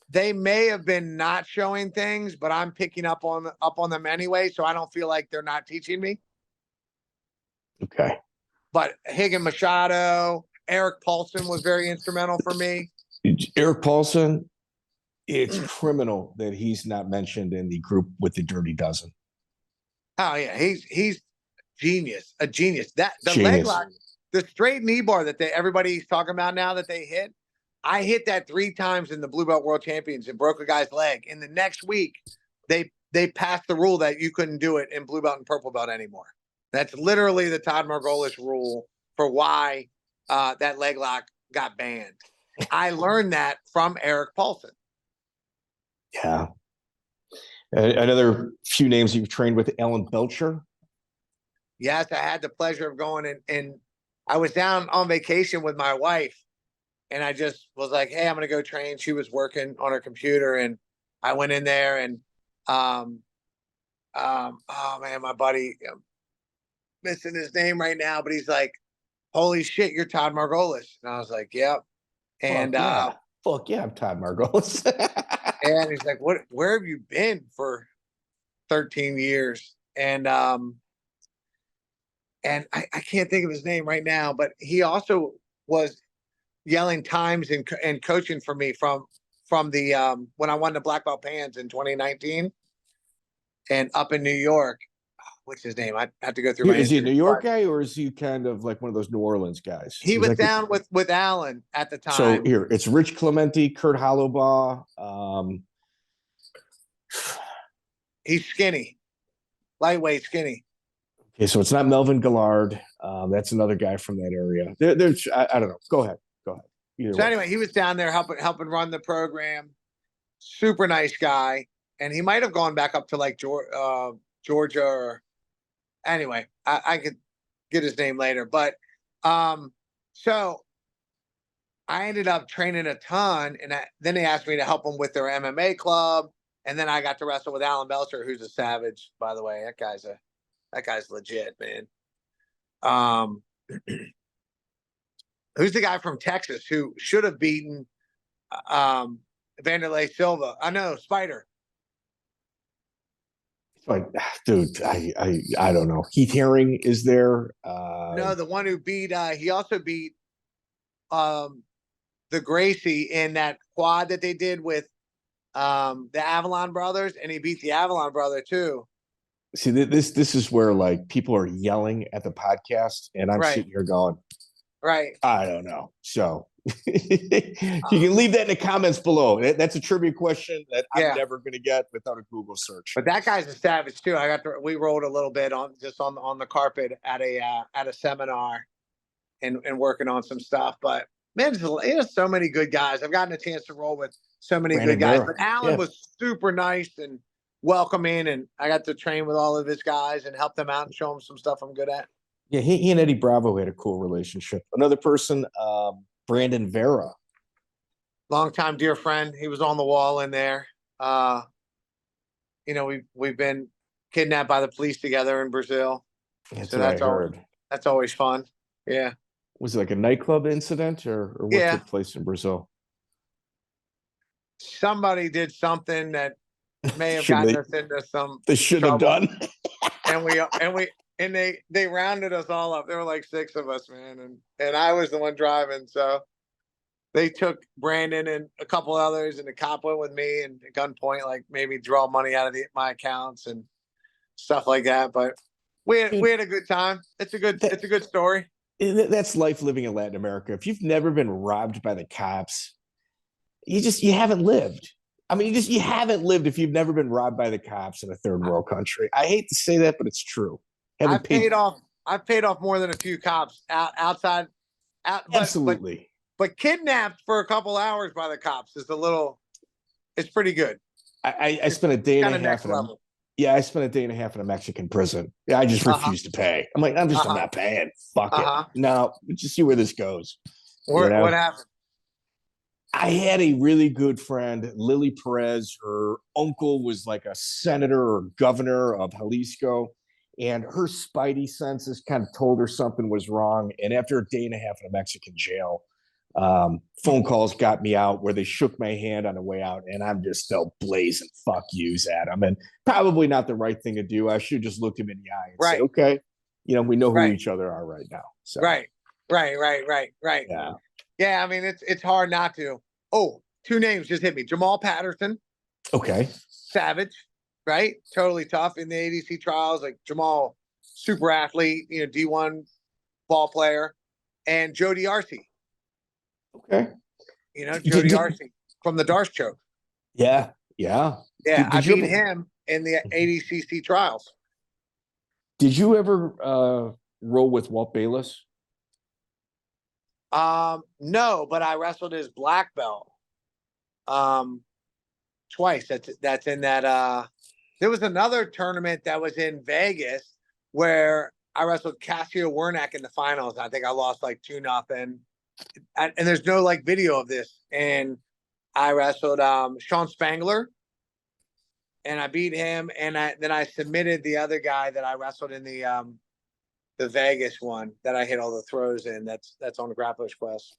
they may have been not showing things, but I'm picking up on them anyway, so I don't feel like they're not teaching me. Okay. But Higgin Machado, Eric Paulson was very instrumental for me. Eric Paulson, it's criminal that he's not mentioned in the group with the Dirty Dozen. Oh yeah, he's a genius. Leg lock, the straight knee bar that everybody's talking about now that they hit. I hit that 3 times in the Blue Belt World Champions and broke a guy's leg. In the next week, they passed the rule that you couldn't do it in Blue Belt and Purple Belt anymore. That's literally the Todd Margolis rule for why that leg lock got banned. I learned that from Eric Paulson. Yeah. Another few names you've trained with, Alan Belcher. Yes, I had the pleasure of going and I was down on vacation with my wife. And I just was like, hey, I'm going to go train. She was working on her computer. And I went in there and, oh man, my buddy, I'm missing his name right now, but he's like, holy shit, you're Todd Margolis. And I was like, yep. And, fuck yeah, I'm Todd Margolis. And he's like, where have you been for 13 years? And I can't think of his name right now, but he also was yelling times and coaching for me from the when I won the black belt pans in 2019 and up in New York. What's his name? I have to go through. Is he a New York guy or is he kind of like one of those New Orleans guys? He was down with Alan at the time. So here it's Rich Clementi, Kurt Hollowbaugh. He's skinny, lightweight skinny. Okay, so it's not Melvin Gillard. That's another guy from that area. There's I don't know. Go ahead. So anyway, he was down there helping run the program. Super nice guy, and he might have gone back up to like Georgia. Or anyway, I could get his name later. But so I ended up training a ton, and then they asked me to help them with their MMA club, and then I got to wrestle with Alan Belcher, who's a savage, by the way. That guy's legit, man. Who's the guy from Texas who should have beaten Vanderlei Silva? I know, Spider. Like, dude, I don't know. Keith Haring is there. No, the one who beat he also beat the Gracie in that quad that they did with the Avalon brothers, and he beat the Avalon brother too. See, this is where like people are yelling at the podcast, and I'm sitting here going, right, I don't know. So you can leave that in the comments below. That's a trivia question that I'm never going to get without a Google search. But that guy's a savage too. We rolled a little bit on the carpet at a seminar and working on some stuff. But man, there's so many good guys. I've gotten a chance to roll with so many Brandon good guys. Vera. But Alan was super nice and welcoming, and I got to train with all of his guys and help them out and show them some stuff I'm good at. Yeah, he and Eddie Bravo had a cool relationship. Another person, Brandon Vera. Longtime dear friend. He was on the wall in there. You know, we've been kidnapped by the police together in Brazil. That's So what I heard. That's always fun. Yeah. Was it like a nightclub incident or what took place in Brazil? Somebody did something that may have gotten us into some they should have done. and they rounded us all up. There were like 6 of us, man, and I was the one driving. So they took Brandon and a couple others, and the cop went with me and at gunpoint, like maybe draw money out of my accounts and stuff like that. But we had a good time. It's a good story. That's life living in Latin America. If you've never been robbed by the cops, you haven't lived. I mean, you haven't lived if you've never been robbed by the cops in a third world country. I hate to say that, but it's true. I've paid off more than a few cops outside. Absolutely. But kidnapped for a couple hours by the cops is it's pretty good. I spent a day and a half. I spent a day and a half in a Mexican prison. Yeah, I just refused to pay. I'm like, I'm not paying. Fuck it. No, just see where this goes. What happened? I had a really good friend, Lily Perez. Her uncle was like a senator or governor of Jalisco, and her spidey senses kind of told her something was wrong. And after a day and a half in a Mexican jail, phone calls got me out where they shook my hand on the way out, and I'm just still blazing fuck yous at them. And probably not the right thing to do. I should just look him in the eye and say, okay, we know who each other are right now. So Right. Yeah, I mean, it's hard not to. Oh, 2 names just hit me. Jamal Patterson. Okay. Savage, right? Totally tough in the ADC trials. Like Jamal, super athlete, D1 ball player. And Jody Arce. Okay. Jody Arce from the Darce choke. Yeah. I beat him in the ADCC trials. Did you ever roll with Walt Bayless? No, but I wrestled his black belt twice. That's in that there was another tournament that was in Vegas where I wrestled Cassio Wernack in the finals. I think I lost like 2-0. And there's no like video of this. And I wrestled Sean Spangler and I beat him, and then I submitted the other guy that I wrestled in the Vegas one that I hit all the throws in. That's on the Grappler's Quest.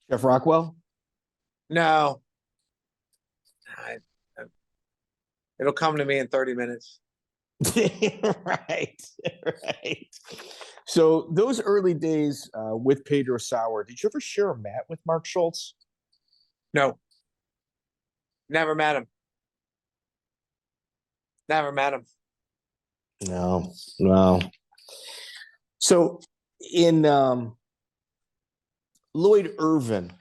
Jeff Rockwell? No. It'll come to me in 30 minutes. Right. So those early days with Pedro Sauer, did you ever share a mat with Mark Schultz? No. Never met him. No. So in Lloyd Irvin,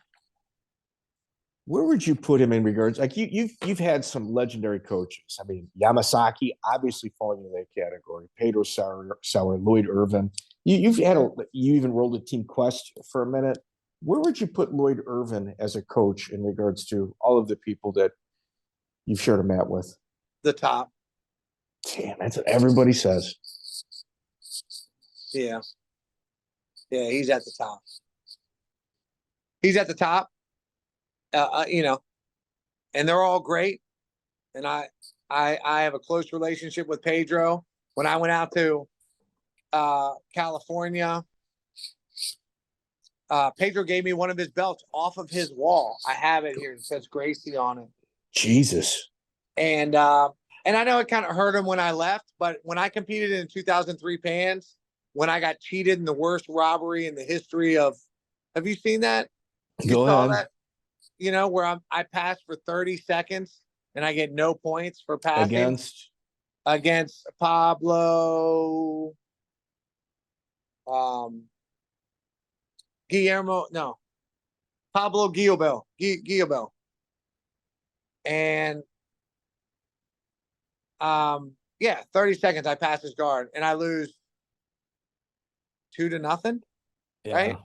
where would you put him in regards? Like you've had some legendary coaches. I mean, Yamasaki obviously falling into that category. Pedro Sauer, Lloyd Irvin. You even rolled a Team Quest for a minute. Where would you put Lloyd Irvin as a coach in regards to all of the people that you've shared a mat with? The top. Damn, that's what everybody says. Yeah, he's at the top. And they're all great. And I have a close relationship with Pedro. When I went out to California, Pedro gave me one of his belts off of his wall. I have it here. It says Gracie on it. Jesus. And I know it kind of hurt him when I left, but when I competed in 2003 Pans, when I got cheated in the worst robbery in the history of, have you seen that? Go ahead. That, where I passed for 30 seconds and I get no points for passing against Pablo, Pablo Guillobel. And 30 seconds I pass his guard and I lose 2-0, right?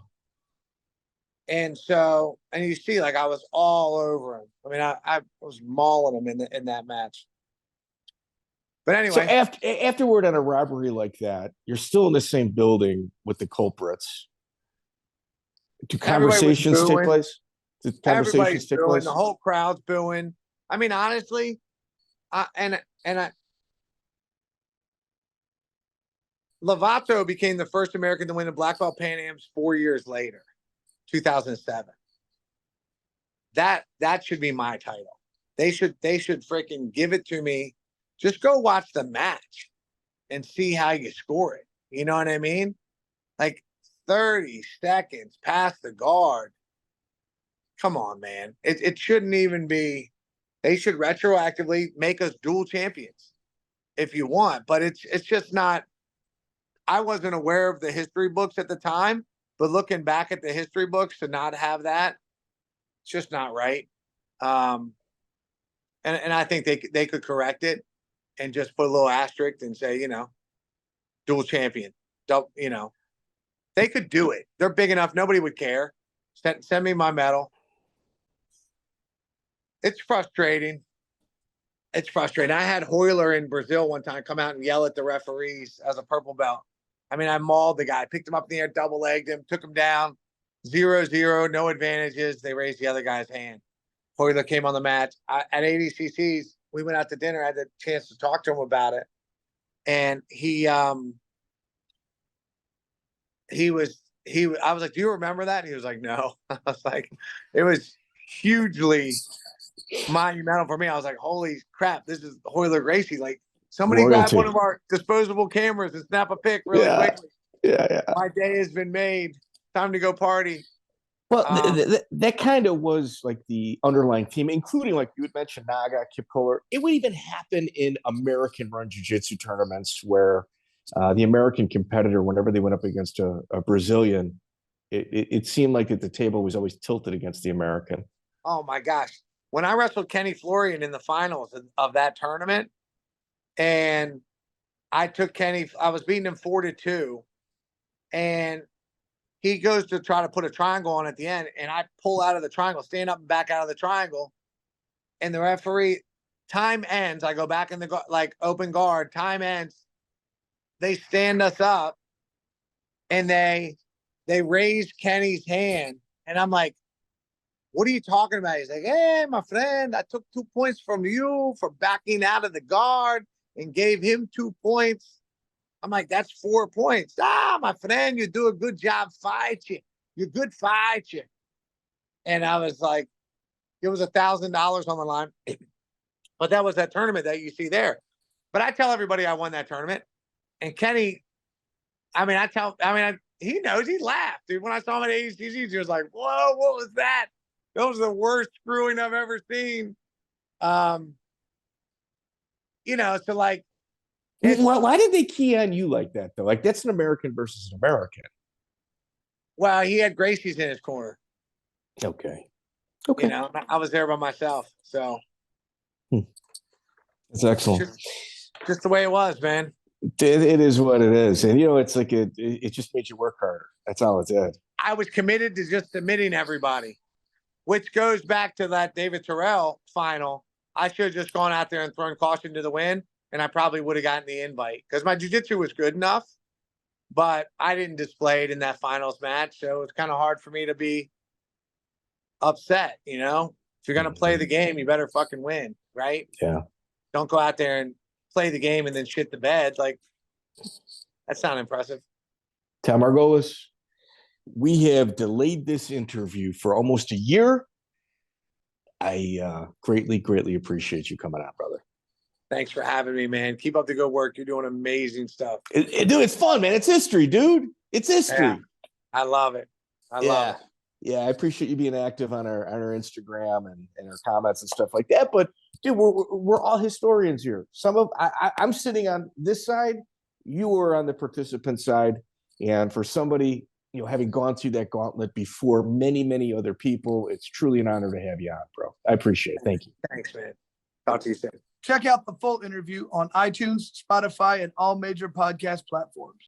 And so, and you see, like, I was all over him. I mean, I was mauling him in that match. But anyway. So afterward on a robbery like that, you're still in the same building with the culprits. Do conversations take place? Do conversations take place? The whole crowd's booing. I mean, honestly, Lovato became the first American to win a black belt Pan AMS 4 years later, 2007. That should be my title. They should freaking give it to me. Just go watch the match and see how you score it. You know what I mean? Like 30 seconds past the guard. Come on, man. It shouldn't even be. They should retroactively make us dual champions if you want, but it's just not. I wasn't aware of the history books at the time, but looking back at the history books to not have that, it's just not right. And I think they could correct it and just put a little asterisk and say, you know, dual champion. You know, they could do it. They're big enough. Nobody would care. Send me my medal. It's frustrating. It's frustrating. I had Hoyler in Brazil one time come out and yell at the referees as a purple belt. I mean, I mauled the guy, picked him up in the air, double-legged him, took him down, 0-0, no advantages. They raised the other guy's hand. Hoyler came on the match. At ADCC's, we went out to dinner. I had the chance to talk to him about it. And I was like, do you remember that? And he was like, no. I was like, it was hugely monumental for me. I was like, holy crap, this is Hoyler Gracie. Like, somebody grab one of our disposable cameras and snap a pic really quickly. Yeah. My day has been made. Time to go party. Well, that kind of was like the underlying theme, including, like you had mentioned, Naga, Kipp Kollar. It would even happen in American-run jiu-jitsu tournaments where the American competitor, whenever they went up against a Brazilian, it seemed like that the table was always tilted against the American. Oh, my gosh. When I wrestled Kenny Florian in the finals of that tournament, and I took Kenny, I was beating him 4-2, and he goes to try to put a triangle on at the end, and I pull out of the triangle, stand up and back out of the triangle, and the referee, time ends. I go back in the open guard, time ends. They stand us up, and they raise Kenny's hand, and I'm like, what are you talking about? He's like, hey, my friend, I took 2 points from you for backing out of the guard and gave him 2 points. I'm like, that's 4 points. Ah, my friend, you do a good job fighting. You're good fighting. And I was like, it was $1,000 on the line. But that was that tournament that you see there. But I tell everybody I won that tournament. And Kenny, he knows, he laughed. Dude, when I saw him at ADCC, he was like, whoa, what was that? That was the worst screwing I've ever seen. You know, so like. Why did they key on you like that, though? Like, that's an American versus an American. Well, he had Gracie's in his corner. Okay. You know, I was there by myself. So. That's excellent. Just the way it was, man. It is what it is. And, you know, it's like it just made you work harder. That's all it did. I was committed to just submitting everybody, which goes back to that David Terrell final. I should have just gone out there and thrown caution to the wind, and I probably would have gotten the invite because my jiu-jitsu was good enough, but I didn't display it in that finals match. So it's kind of hard for me to be upset, you know? If you're going to play the game, you better fucking win, right? Yeah. Don't go out there and play the game and then shit the bed. Like, that's not impressive. Todd Margolis, we have delayed this interview for almost a year. I greatly, greatly appreciate you coming out, brother. Thanks for having me, man. Keep up the good work. You're doing amazing stuff. Dude, it's fun, man. It's history, dude. It's history. Yeah, I love it. I love it. Yeah, I appreciate you being active on our Instagram and our comments and stuff like that. But dude, we're all historians here. I'm sitting on this side, you were on the participant side, and for somebody, you know, having gone through that gauntlet before many, many other people, it's truly an honor to have you on, bro. I appreciate it. Thank you. Thanks, man. Talk to you soon. Check out the full interview on iTunes, Spotify, and all major podcast platforms.